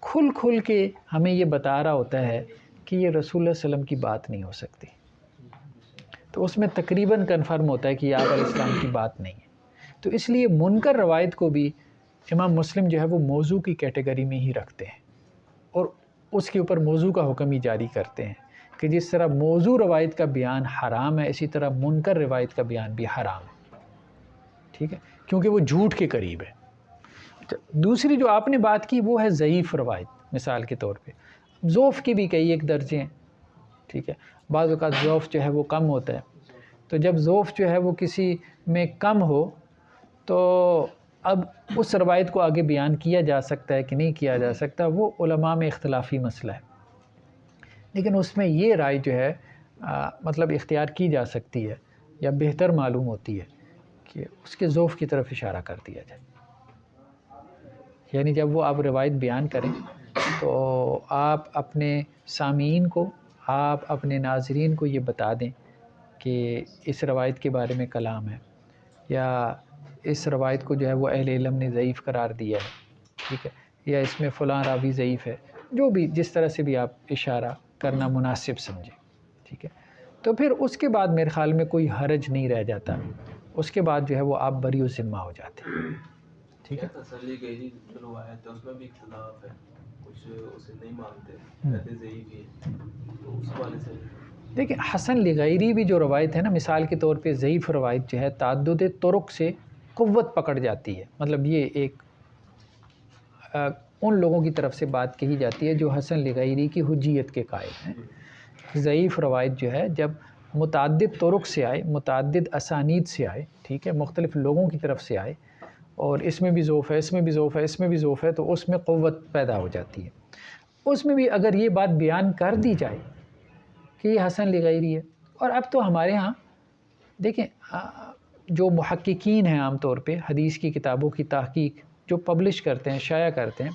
کھل کھل کے ہمیں یہ بتا رہا ہوتا ہے کہ یہ رسول اللہ صلی اللہ علیہ وسلم کی بات نہیں ہو سکتی. تو اس میں تقریباً کنفرم ہوتا ہے کہ یہ آپ علیہ السلام کی بات نہیں ہے. تو اس لیے منکر روایت کو بھی امام مسلم جو ہے وہ موضوع کی کیٹیگری میں ہی رکھتے ہیں اور اس کے اوپر موضوع کا حکم ہی جاری کرتے ہیں کہ جس طرح موضوع روایت کا بیان حرام ہے، اسی طرح منکر روایت کا بیان بھی حرام ہے، ٹھیک ہے، کیونکہ وہ جھوٹ کے قریب ہے۔ دوسری جو آپ نے بات کی وہ ہے ضعیف روایت، مثال کے طور پہ ضعف کے بھی کئی ایک درجے ہیں، ٹھیک ہے، بعض اوقات ضعف جو ہے وہ کم ہوتا ہے، تو جب ضعف جو ہے وہ کسی میں کم ہو تو اب اس روایت کو آگے بیان کیا جا سکتا ہے کہ نہیں کیا جا سکتا، وہ علماء میں اختلافی مسئلہ ہے، لیکن اس میں یہ رائے جو ہے مطلب اختیار کی جا سکتی ہے یا بہتر معلوم ہوتی ہے کہ اس کے ضعف کی طرف اشارہ کر دیا جائے، یعنی جب وہ آپ روایت بیان کریں تو آپ اپنے سامعین کو، آپ اپنے ناظرین کو یہ بتا دیں کہ اس روایت کے بارے میں کلام ہے، یا اس روایت کو جو ہے وہ اہل علم نے ضعیف قرار دیا ہے، ٹھیک ہے، یا اس میں فلاں راوی ضعیف ہے، جو بھی جس طرح سے بھی آپ اشارہ کرنا مناسب سمجھیں، ٹھیک ہے، تو پھر اس کے بعد میرے خیال میں کوئی حرج نہیں رہ جاتا، اس کے بعد جو ہے وہ آپ بری و ذمہ ہو جاتے ہیں، ٹھیک ہے۔ تسلی گئی جو روایت ہے اس میں بھی اختلاف ہے، کچھ اسے نہیں مانتے، کہتے ضعیف ہی ہے، تو اس والے سے دیکھیں حسن لغیری بھی جو روایت ہے نا، مثال کے طور پہ ضعیف روایت جو ہے تعدد طرق سے قوت پکڑ جاتی ہے، مطلب یہ ایک ان لوگوں کی طرف سے بات کہی جاتی ہے جو حسن لغیری کی حجیت کے قائل ہیں۔ ضعیف روایت جو ہے جب متعدد طرق سے آئے، متعدد اسانید سے آئے، ٹھیک ہے، مختلف لوگوں کی طرف سے آئے، اور اس میں بھی ضعف ہے، اس میں بھی ضعف ہے، اس میں بھی ضعف ہے، تو اس میں قوت پیدا ہو جاتی ہے۔ اس میں بھی اگر یہ بات بیان کر دی جائے کہ یہ حسن لغیری ہے، اور اب تو ہمارے ہاں دیکھیں جو محققین ہیں عام طور پہ حدیث کی کتابوں کی تحقیق جو پبلش کرتے ہیں، شائع کرتے ہیں،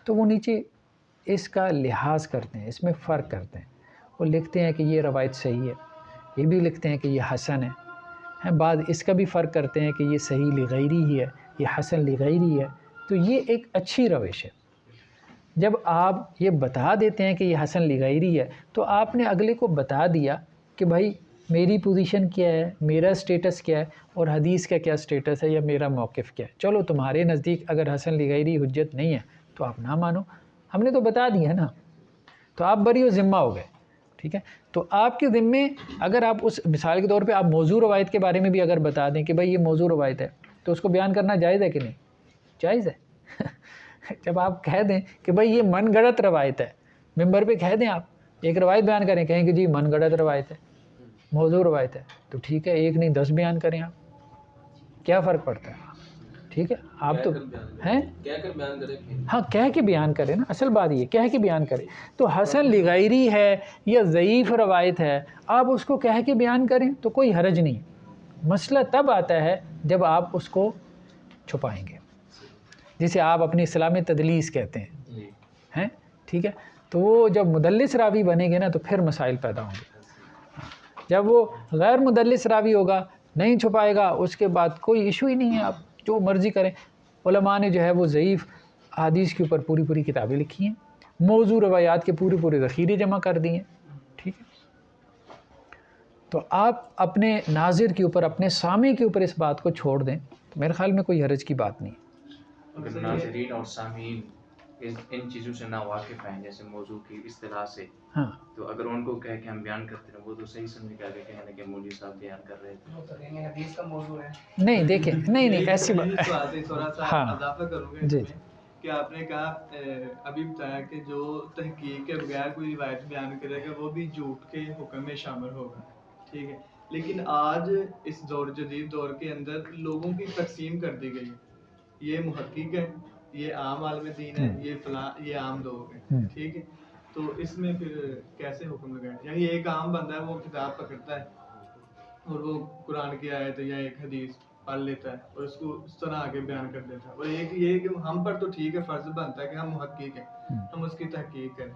تو وہ نیچے اس کا لحاظ کرتے ہیں، اس میں فرق کرتے ہیں، وہ لکھتے ہیں کہ یہ روایت صحیح ہے، یہ بھی لکھتے ہیں کہ یہ حسن ہے، بعض اس کا بھی فرق کرتے ہیں کہ یہ صحیح لغیری ہی ہے، یہ حسن لغیری ہے، تو یہ ایک اچھی روش ہے۔ جب آپ یہ بتا دیتے ہیں کہ یہ حسن لغیری ہے تو آپ نے اگلے کو بتا دیا کہ بھائی میری پوزیشن کیا ہے، میرا سٹیٹس کیا ہے، اور حدیث کا کیا سٹیٹس ہے یا میرا موقف کیا ہے۔ چلو تمہارے نزدیک اگر حسن لغیری حجت نہیں ہے تو آپ نہ مانو، ہم نے تو بتا دیا نا، تو آپ بری و ذمہ ہو گئے، ٹھیک ہے۔ تو آپ کے ذمے اگر آپ اس مثال کے طور پہ آپ موضوع روایت کے بارے میں بھی اگر بتا دیں کہ بھائی یہ موضوع روایت ہے، تو اس کو بیان کرنا جائز ہے کہ نہیں؟ جائز ہے۔ جب آپ کہہ دیں کہ بھائی یہ من گڑت روایت ہے، ممبر پہ کہہ دیں، آپ ایک روایت بیان کریں، کہیں کہ جی من گڑت روایت ہے، موضوع روایت ہے، تو ٹھیک ہے، ایک نہیں 10 بیان کریں، آپ کیا فرق پڑتا ہے، ٹھیک ہے، آپ تو ہیں کہہ کر بیان کرے، ہاں کہہ کے بیان کریں نا، اصل بات یہ کہہ کے بیان کریں۔ تو حسن لغیری ہے یا ضعیف روایت ہے، آپ اس کو کہہ کے بیان کریں تو کوئی حرج نہیں، مسئلہ تب آتا ہے جب آپ اس کو چھپائیں گے، جسے آپ اپنی اصطلاح میں تدلیس کہتے ہیں، ٹھیک ہے، تو وہ جب مدلس راوی بنے گے نا تو پھر مسائل پیدا ہوں گے۔ جب وہ غیر مدلس راوی ہوگا، نہیں چھپائے گا، اس کے بعد کوئی ایشو ہی نہیں ہے، آپ جو مرضی کریں۔ علماء نے جو ہے وہ ضعیف حدیث کے اوپر پوری پوری کتابیں لکھی ہیں، موضوع روایات کے پورے ذخیرے جمع کر دیے ہیں، ٹھیک ہے۔ تو آپ اپنے ناظر کے اوپر، اپنے سامع کے اوپر اس بات کو چھوڑ دیں تو میرے خیال میں کوئی حرج کی بات نہیں۔ اگر ناظرین اور سامعین ان چیزوں سے نا واقف ہیں، جیسے موضوع کی اصطلاح سے، ہاں تو اگر ان کو کہہ کہ ہم بیان کرتے ہیں، وہ تو صحیح سمجھ کے آگے کہنے کہ مولوی صاحب بیان کر رہے تھے، حدیث کا موضوع ہے۔ نہیں دیکھیں، نہیں ایسی بات، تھوڑا سا ہاں اضافہ کروں گا اس جی میں کہ آپ نے کہا ابھی بتایا کہ جو تحقیق کے بغیر کوئی روایت بیان کرے گا وہ بھی جھوٹ کے حکم میں شامل ہوگا، ٹھیک ہے، لیکن آج اس جدید دور کے اندر لوگوں کی تقسیم کر دی گئی ہے، یہ محقق ہے، یہ عام عالم دین ہے، یہ فلاں، یہ عام لوگ ہیں، ٹھیک ہے، تو اس میں پھر کیسے حکم لگائیں؟ یعنی ایک عام بندہ ہے، وہ کتاب پکڑتا ہے اور وہ قرآن کی آیت یا ایک حدیث پڑھ لیتا ہے اور اس کو اس طرح آگے بیان کر دیتا ہے، اور ایک یہ کہ ہم پر تو ٹھیک ہے، فرض بنتا ہے کہ ہم محقق ہیں، ہم اس کی تحقیق کریں،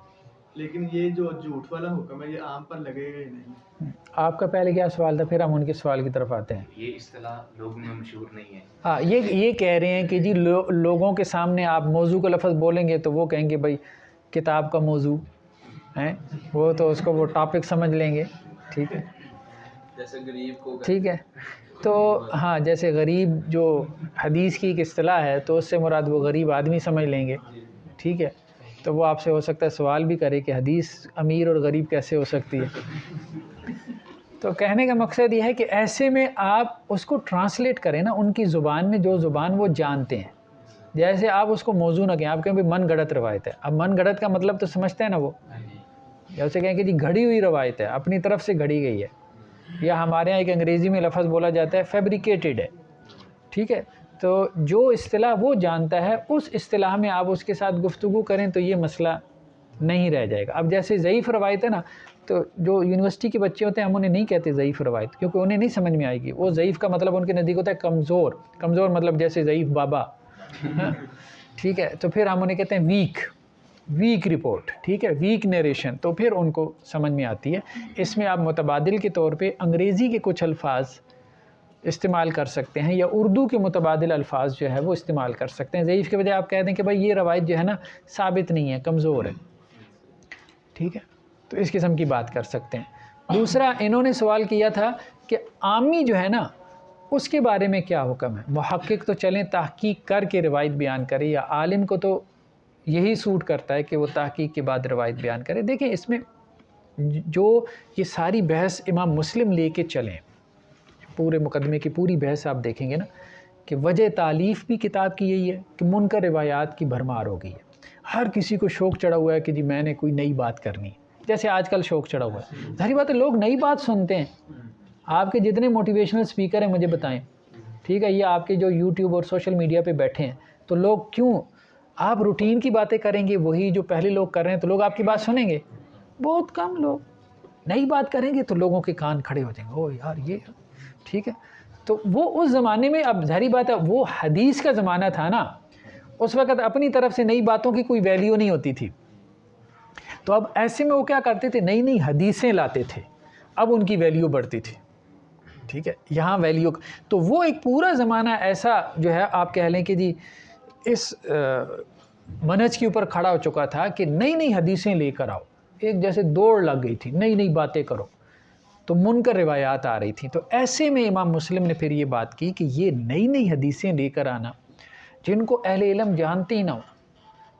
لیکن یہ جو جھوٹ والا حکم ہے یہ عام پر لگے گا ہی نہیں۔ آپ کا پہلے کیا سوال تھا، پھر ہم ان کے سوال کی طرف آتے ہیں۔ یہ اصطلاح لوگوں میں مشہور نہیں ہے۔ ہاں یہ کہہ رہے ہیں کہ جی لوگوں کے سامنے آپ موضوع کا لفظ بولیں گے تو وہ کہیں گے بھائی کتاب کا موضوع ہیں، وہ تو اس کو وہ ٹاپک سمجھ لیں گے، ٹھیک ہے، جیسے غریب کو ٹھیک ہے، تو ہاں جیسے غریب جو حدیث کی ایک اصطلاح ہے تو اس سے مراد وہ غریب آدمی سمجھ لیں گے، ٹھیک ہے، تو وہ آپ سے ہو سکتا ہے سوال بھی کرے کہ حدیث امیر اور غریب کیسے ہو سکتی ہے. تو کہنے کا مقصد یہ ہے کہ ایسے میں آپ اس کو ٹرانسلیٹ کریں نا ان کی زبان میں، جو زبان وہ جانتے ہیں. جیسے آپ اس کو موضوع نہ کہیں، آپ کہیں من گھڑت روایت ہے. اب من گھڑت کا مطلب تو سمجھتے ہیں نا وہ، جیسے کہیں کہ جی گھڑی ہوئی روایت ہے، اپنی طرف سے گھڑی گئی ہے. یا ہمارے یہاں ایک انگریزی میں لفظ بولا جاتا ہے فیبریکیٹڈ ہے. ٹھیک ہے، تو جو اصطلاح وہ جانتا ہے اس اصطلاح میں آپ اس کے ساتھ گفتگو کریں تو یہ مسئلہ نہیں رہ جائے گا. اب جیسے ضعیف روایت ہے نا، تو جو یونیورسٹی کے بچے ہوتے ہیں ہم انہیں نہیں کہتے ضعیف روایت، کیونکہ انہیں نہیں سمجھ میں آئے گی. وہ ضعیف کا مطلب ان کے نزدیک ہوتا ہے کمزور. کمزور مطلب جیسے ضعیف بابا. ٹھیک ہے، تو پھر ہم انہیں کہتے ہیں ویک رپورٹ. ٹھیک ہے، ویک نیریشن، تو پھر ان کو سمجھ میں آتی ہے. اس میں آپ متبادل کے طور پہ انگریزی کے کچھ الفاظ استعمال کر سکتے ہیں، یا اردو کے متبادل الفاظ جو ہے وہ استعمال کر سکتے ہیں. ضعیف کے بجائے آپ کہہ دیں کہ بھائی یہ روایت جو ہے نا ثابت نہیں ہے، کمزور ہے. ٹھیک ہے، تو اس قسم کی بات کر سکتے ہیں. دوسرا انہوں نے سوال کیا تھا کہ عامی جو ہے نا اس کے بارے میں کیا حکم ہے. محقق تو چلیں تحقیق کر کے روایت بیان کرے، یا عالم کو تو یہی سوٹ کرتا ہے کہ وہ تحقیق کے بعد روایت بیان کرے. دیکھیں اس میں جو یہ ساری بحث امام مسلم لے کے چلیں، پورے مقدمے کی پوری بحث آپ دیکھیں گے نا کہ وجہ تالیف بھی کتاب کی یہی ہے کہ منکر روایات کی بھرمار ہو گئی ہے. ہر کسی کو شوق چڑھا ہوا ہے کہ جی میں نے کوئی نئی بات کرنی ہے، جیسے آج کل شوق چڑھا ہوا ہے. ظاہری بات ہے لوگ نئی بات سنتے ہیں. آپ کے جتنے موٹیویشنل سپیکر ہیں مجھے بتائیں، ٹھیک ہے، یہ آپ کے جو یوٹیوب اور سوشل میڈیا پہ بیٹھے ہیں، تو لوگ کیوں، آپ روٹین کی باتیں کریں گے وہی جو پہلے لوگ کر رہے ہیں، تو لوگ آپ کی بات سنیں گے؟ بہت کم لوگ. نئی بات کریں گے تو لوگوں کے کان کھڑے ہو جائیں گے، او یار یہ. ٹھیک ہے، تو وہ اس زمانے میں، اب ظاہری بات ہے وہ حدیث کا زمانہ تھا نا، اس وقت اپنی طرف سے نئی باتوں کی کوئی ویلیو نہیں ہوتی تھی. تو اب ایسے میں وہ کیا کرتے تھے، نئی نئی حدیثیں لاتے تھے، اب ان کی ویلیو بڑھتی تھی. ٹھیک ہے، یہاں ویلیو، تو وہ ایک پورا زمانہ ایسا جو ہے آپ کہہ لیں کہ جی اس منہج کے اوپر کھڑا ہو چکا تھا کہ نئی نئی حدیثیں لے کر آؤ. ایک جیسے دوڑ لگ گئی تھی، نئی نئی باتیں کرو، تو منکر روایات آ رہی تھیں. تو ایسے میں امام مسلم نے پھر یہ بات کی کہ یہ نئی نئی حدیثیں لے کر آنا جن کو اہل علم جانتے ہی نہ ہو،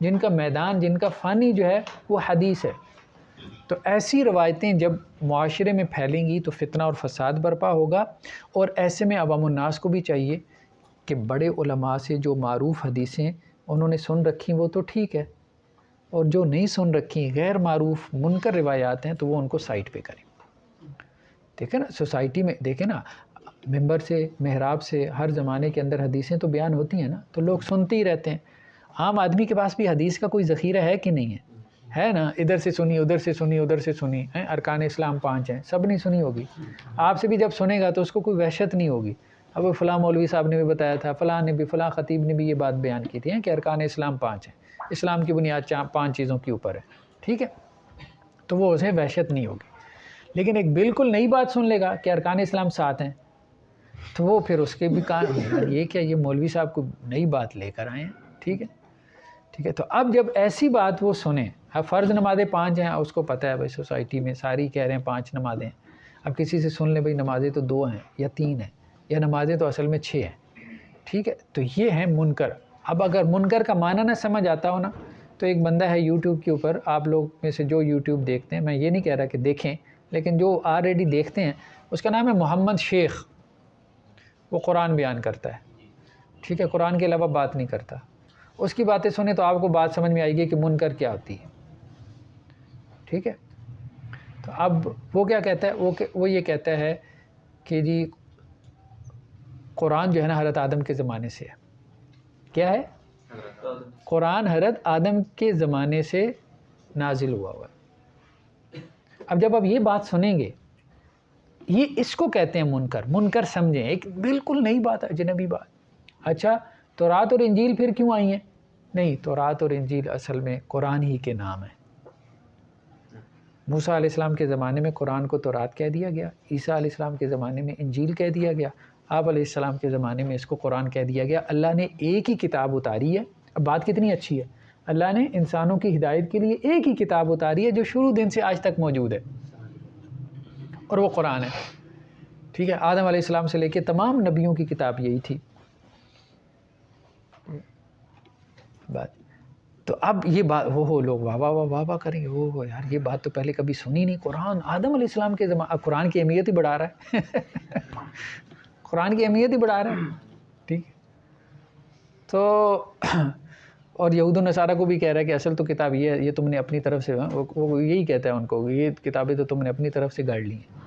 جن کا میدان، جن کا فانی جو ہے وہ حدیث ہے، تو ایسی روایتیں جب معاشرے میں پھیلیں گی تو فتنہ اور فساد برپا ہوگا. اور ایسے میں عوام الناس کو بھی چاہیے کہ بڑے علماء سے جو معروف حدیثیں انہوں نے سن رکھی وہ تو ٹھیک ہے، اور جو نہیں سن رکھی غیر معروف منکر روایات ہیں تو وہ ان کو سائٹ پہ کریں. دیکھیں نا سوسائٹی میں، دیکھیں نا ممبر سے، محراب سے ہر زمانے کے اندر حدیثیں تو بیان ہوتی ہیں نا، تو لوگ سنتے ہی رہتے ہیں. عام آدمی کے پاس بھی حدیث کا کوئی ذخیرہ ہے کہ نہیں ہے نا؟ ادھر سے سنی، ادھر سے سنی، ادھر سے سنی. ارکان اسلام 5 ہیں، سب نہیں سنی ہوگی. آپ سے بھی جب سنے گا تو اس کو کوئی وحشت نہیں ہوگی. اب فلاں مولوی صاحب نے بھی بتایا تھا، فلاں نے بھی، فلاں خطیب نے بھی یہ بات بیان کی تھی کہ ارکان اسلام 5 ہیں، اسلام کی بنیاد 5 چیزوں کے اوپر ہے. ٹھیک ہے، تو وہ اسے وحشت نہیں ہوگی. لیکن ایک بالکل نئی بات سن لے گا کہ ارکان اسلام 7 ہیں، تو وہ پھر اس کے بھی یہ کیا، یہ مولوی صاحب کو نئی بات لے کر آئے ہیں. ٹھیک ہے، ٹھیک ہے. تو اب جب ایسی بات وہ سنیں، اب فرض نمازیں 5 ہیں، اس کو پتہ ہے بھائی سوسائٹی میں ساری کہہ رہے ہیں 5 نمازیں ہیں. اب کسی سے سن لیں بھائی نمازیں تو 2 ہیں یا 3 ہیں، یا نمازیں تو اصل میں 6 ہیں. ٹھیک ہے، تو یہ ہیں منکر. اب اگر منکر کا معنی نہ سمجھ آتا ہو نا، تو ایک بندہ ہے یوٹیوب کے اوپر، آپ لوگ میں سے جو یوٹیوب دیکھتے ہیں، میں یہ نہیں کہہ رہا کہ دیکھیں، لیکن جو آلریڈی دیکھتے ہیں، اس کا نام ہے محمد شیخ. وہ قرآن بیان کرتا ہے. ٹھیک ہے، قرآن کے علاوہ بات نہیں کرتا. اس کی باتیں سنیں تو آپ کو بات سمجھ میں آئے گی کہ منکر کیا ہوتی ہے. ٹھیک ہے، تو اب وہ کیا کہتا ہے، وہ یہ کہتا ہے کہ جی قرآن جو ہے نا حضرت آدم کے زمانے سے ہے. کیا ہے؟ قرآن حضرت آدم کے زمانے سے نازل ہوا ہے. اب جب آپ یہ بات سنیں گے، یہ اس کو کہتے ہیں منکر. منکر سمجھیں، ایک بالکل نئی بات ہے، اجنبی بات. اچھا تورات اور انجیل پھر کیوں آئی ہیں؟ نہیں، تورات اور انجیل اصل میں قرآن ہی کے نام ہیں. موسیٰ علیہ السلام کے زمانے میں قرآن کو تورات کہہ دیا گیا، عیسیٰ علیہ السلام کے زمانے میں انجیل کہہ دیا گیا، آپ علیہ السلام کے زمانے میں اس کو قرآن کہہ دیا گیا. اللہ نے ایک ہی کتاب اتاری ہے. اب بات کتنی اچھی ہے، اللہ نے انسانوں کی ہدایت کے لیے ایک ہی کتاب اتاری ہے جو شروع دن سے آج تک موجود ہے، اور وہ قرآن ہے. ٹھیک ہے، آدم علیہ السلام سے لے کے تمام نبیوں کی کتاب یہی تھی. بات تو اب یہ بات وہ لوگ واہ واہ واہ واہ واہ کریں گے، وہ یار یہ بات تو پہلے کبھی سنی نہیں، قرآن آدم علیہ السلام کے زمانے، قرآن کی اہمیت ہی بڑھا رہا ہے قرآن کی اہمیت ہی بڑھا رہا ہے، ٹھیک ہے. تو اور یہود و نصارہ کو بھی کہہ رہا ہے کہ اصل تو کتاب یہ تم نے اپنی طرف سے، وہ یہی کہتا ہے ان کو، یہ کتابیں تو تم نے اپنی طرف سے گاڑ لی ہیں،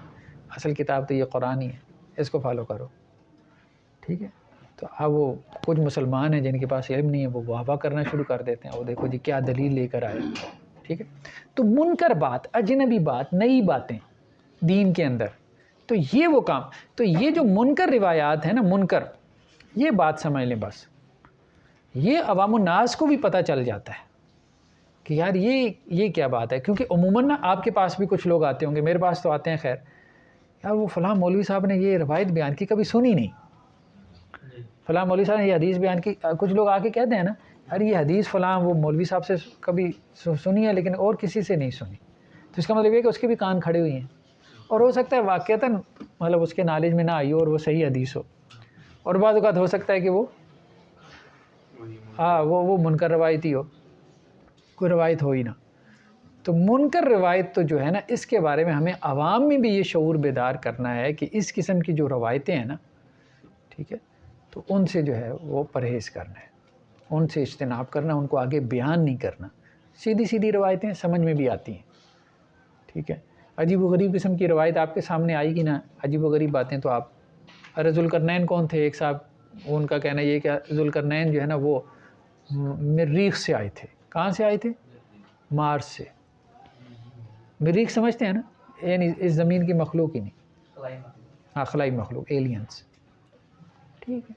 اصل کتاب تو یہ قرآن ہی ہے، اس کو فالو کرو، ٹھیک ہے. تو اب وہ کچھ مسلمان ہیں جن کے پاس علم نہیں ہے، وہ واہ واہ کرنا شروع کر دیتے ہیں، وہ دیکھو جی کیا دلیل لے کر آئے، ٹھیک ہے. تو منکر بات، اجنبی بات، نئی باتیں دین کے اندر، تو یہ وہ کام، تو یہ جو منکر روایات ہیں نا، منکر، یہ بات سمجھ لیں بس، یہ عوام الناس کو بھی پتہ چل جاتا ہے کہ یار یہ کیا بات ہے. کیونکہ عموماً نا آپ کے پاس بھی کچھ لوگ آتے ہوں گے، میرے پاس تو آتے ہیں، خیر یار وہ فلاں مولوی صاحب نے یہ روایت بیان کی، کبھی سنی نہیں، فلاں مولوی صاحب نے یہ حدیث بیان کی. کچھ لوگ آ کے کہتے ہیں نا یار یہ حدیث فلاں وہ مولوی صاحب سے کبھی سنی ہے لیکن اور کسی سے نہیں سنی. تو اس کا مطلب یہ ہے کہ اس کے بھی کان کھڑے ہوئے ہیں، اور ہو سکتا ہے واقعتاً مطلب اس کے نالج میں نہ آئی ہو اور وہ صحیح حدیث ہو، اور بعض اوقات ہو سکتا ہے کہ وہ منکر روایتی ہو، کوئی روایت ہو ہی نہ. تو منکر روایت تو جو ہے نا، اس کے بارے میں ہمیں عوام میں بھی یہ شعور بیدار کرنا ہے کہ اس قسم کی جو روایتیں ہیں نا، ٹھیک ہے، تو ان سے جو ہے وہ پرہیز کرنا ہے، ان سے اجتناب کرنا، ان کو آگے بیان نہیں کرنا. سیدھی سیدھی روایتیں سمجھ میں بھی آتی ہیں، ٹھیک ہے. عجیب و غریب قسم کی روایت آپ کے سامنے آئے گی نا، عجیب و غریب باتیں، تو آپ ذوالقرنین کون تھے؟ ایک صاحب، ان کا کہنا یہ کہ ذوالقرنین جو ہے نا وہ مریخ سے آئے تھے. کہاں سے آئے تھے؟ مارس سے. مریخ سمجھتے ہیں نا، یعنی اس زمین کی مخلوق ہی نہیں، ہاں خلائی مخلوق، ایلینز، ٹھیک ہے.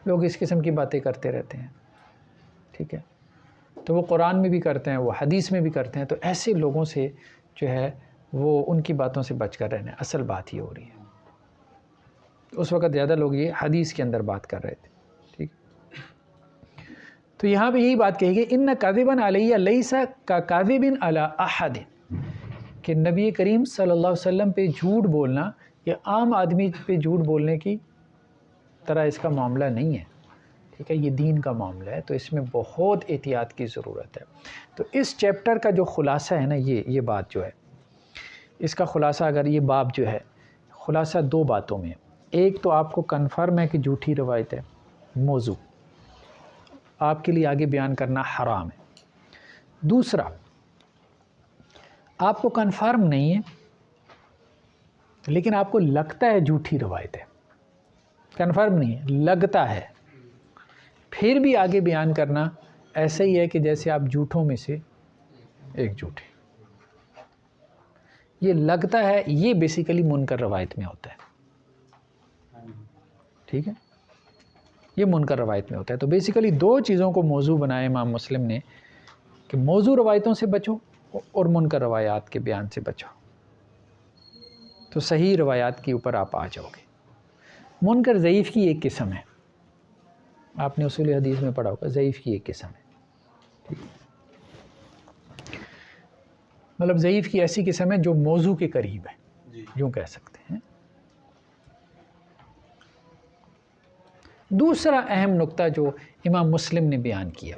لوگ اس قسم کی باتیں کرتے رہتے ہیں، ٹھیک ہے. تو وہ قرآن میں بھی کرتے ہیں، وہ حدیث میں بھی کرتے ہیں. تو ایسے لوگوں سے جو ہے وہ ان کی باتوں سے بچ کر رہنا. اصل بات یہ ہو رہی ہے، اس وقت زیادہ لوگ یہ حدیث کے اندر بات کر رہے تھے، ٹھیک. تو یہاں پہ یہی بات کہی گئی، ان کاذبا علیہ لیس کاذب علی احد، کہ نبی کریم صلی اللہ علیہ وسلم پہ جھوٹ بولنا یہ عام آدمی پہ جھوٹ بولنے کی طرح اس کا معاملہ نہیں ہے، ٹھیک ہے. یہ دین کا معاملہ ہے، تو اس میں بہت احتیاط کی ضرورت ہے. تو اس چیپٹر کا جو خلاصہ ہے نا، یہ بات جو ہے، اس کا خلاصہ، اگر یہ باب جو ہے خلاصہ دو باتوں میں ہے. ایک تو آپ کو کنفرم ہے کہ جھوٹی روایت ہے، موضوع آپ کے لیے آگے بیان کرنا حرام ہے. دوسرا، آپ کو کنفرم نہیں ہے لیکن آپ کو لگتا ہے جھوٹی روایت ہے، کنفرم نہیں ہے، لگتا ہے، پھر بھی آگے بیان کرنا ایسا ہی ہے کہ جیسے آپ جھوٹوں میں سے ایک جھوٹ ہے. یہ لگتا ہے، یہ بیسیکلی منکر روایت میں ہوتا ہے، ٹھیک ہے. یہ منکر روایت میں ہوتا ہے. تو بیسیکلی دو چیزوں کو موضوع بنایا امام مسلم نے کہ موضوع روایتوں سے بچو اور منکر روایات کے بیان سے بچو، تو صحیح روایات کے اوپر آپ آ جاؤ گے. منکر ضعیف کی ایک قسم ہے، آپ نے اصول حدیث میں پڑھا ہوگا، ضعیف کی ایک قسم ہے، ٹھیک ہے. مطلب ضعیف کی ایسی قسم ہے جو موضوع کے قریب ہے، یوں کہہ سکتے ہیں. دوسرا اہم نقطہ جو امام مسلم نے بیان کیا،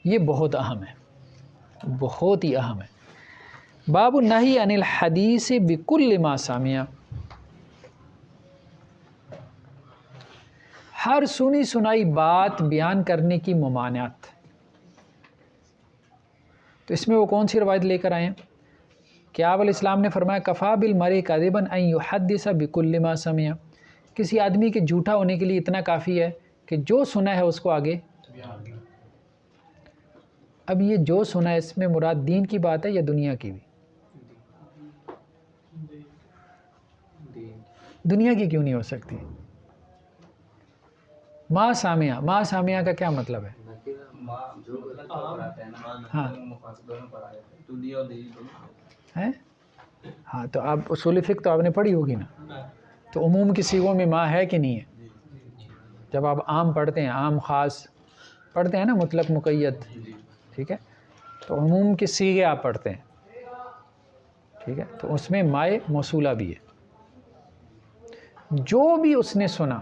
یہ بہت اہم ہے، بہت ہی اہم ہے. باب النہی عن الحدیث بکل ما سمع، ہر سنی سنائی بات بیان کرنے کی ممانعت. تو اس میں وہ کون سی روایت لے کر آئے ہیں کہ آپ علیہ السلام نے فرمایا کفا بالمرء کاذبا ان یحدث بکل ما سمع، کسی آدمی کے جھوٹا ہونے کے لیے اتنا کافی ہے کہ جو سنا ہے اس کو آگے. اب یہ جو سنا ہے اس میں مراد دین کی بات ہے یا دنیا کی بھی؟ دنیا کی کیوں نہیں ہو سکتی؟ ما سامعہ، ما سامعہ کا کیا مطلب ہے؟ ہاں ہاں، تو آپ اصول فقہ تو آپ نے پڑھی ہوگی نا، تو عموم کی صیغوں میں ما ہے کہ نہیں ہے؟ جب آپ عام پڑھتے ہیں، عام خاص پڑھتے ہیں نا، مطلق مقید، ٹھیک ہے، تو عموم کے صیغے آپ پڑھتے ہیں، ٹھیک ہے. تو اس میں مائے موصولہ بھی ہے. جو بھی اس نے سنا،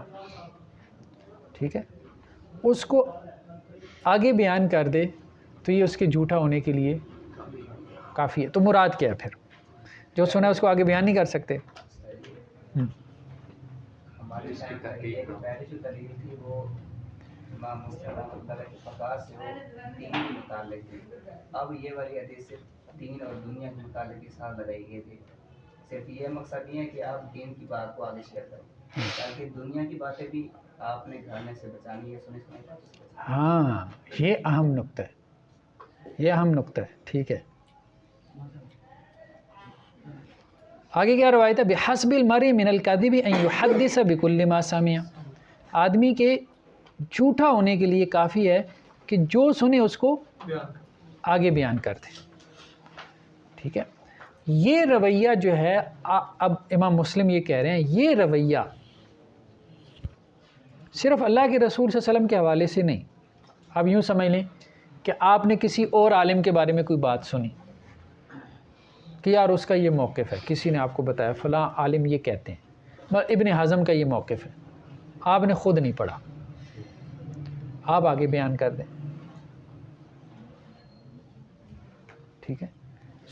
ٹھیک ہے، اس کو آگے بیان کر دے تو یہ اس کے جھوٹا ہونے کے لیے کافی ہے. تو مراد کیا ہے پھر؟ جو سنا ہے اس کو آگے بیان نہیں کر سکتے. ہماری پہلی جو دلیل تھی وہ امام مسلم رحمۃ اللہ کے فقہ سے وہ دین کے متعلق تھی. اب یہ والی حدیث صرف دین اور دنیا کے متعلق اس حال لگائی گئی تھی. صرف یہ مقصد نہیں ہے کہ آپ دین کی بات کو آگے شیئر کریں، بلکہ دنیا کی باتیں بھی آپ نے گھر میں سے بچانی ہے، سنے ہاں یہ اہم نقطہ ہے، یہ اہم نقطہ ہے. ٹھیک ہے، آگے کیا روایت ہے؟ بحسب المرء من الکذب ان یحدث بکل ما سمع. آدمی کے جھوٹا ہونے کے لیے کافی ہے کہ جو سنے اس کو آگے بیان کر دے. ٹھیک ہے، یہ رویہ جو ہے اب امام مسلم یہ کہہ رہے ہیں یہ رویہ صرف اللہ کے رسول صلی اللہ علیہ وسلم کے حوالے سے نہیں. آپ یوں سمجھ لیں کہ آپ نے کسی اور عالم کے بارے میں کوئی بات سنی کہ یار اس کا یہ موقف ہے، کسی نے آپ کو بتایا فلاں عالم یہ کہتے ہیں، ابن حزم کا یہ موقف ہے، آپ نے خود نہیں پڑھا، آپ آگے بیان کر دیں. ٹھیک ہے،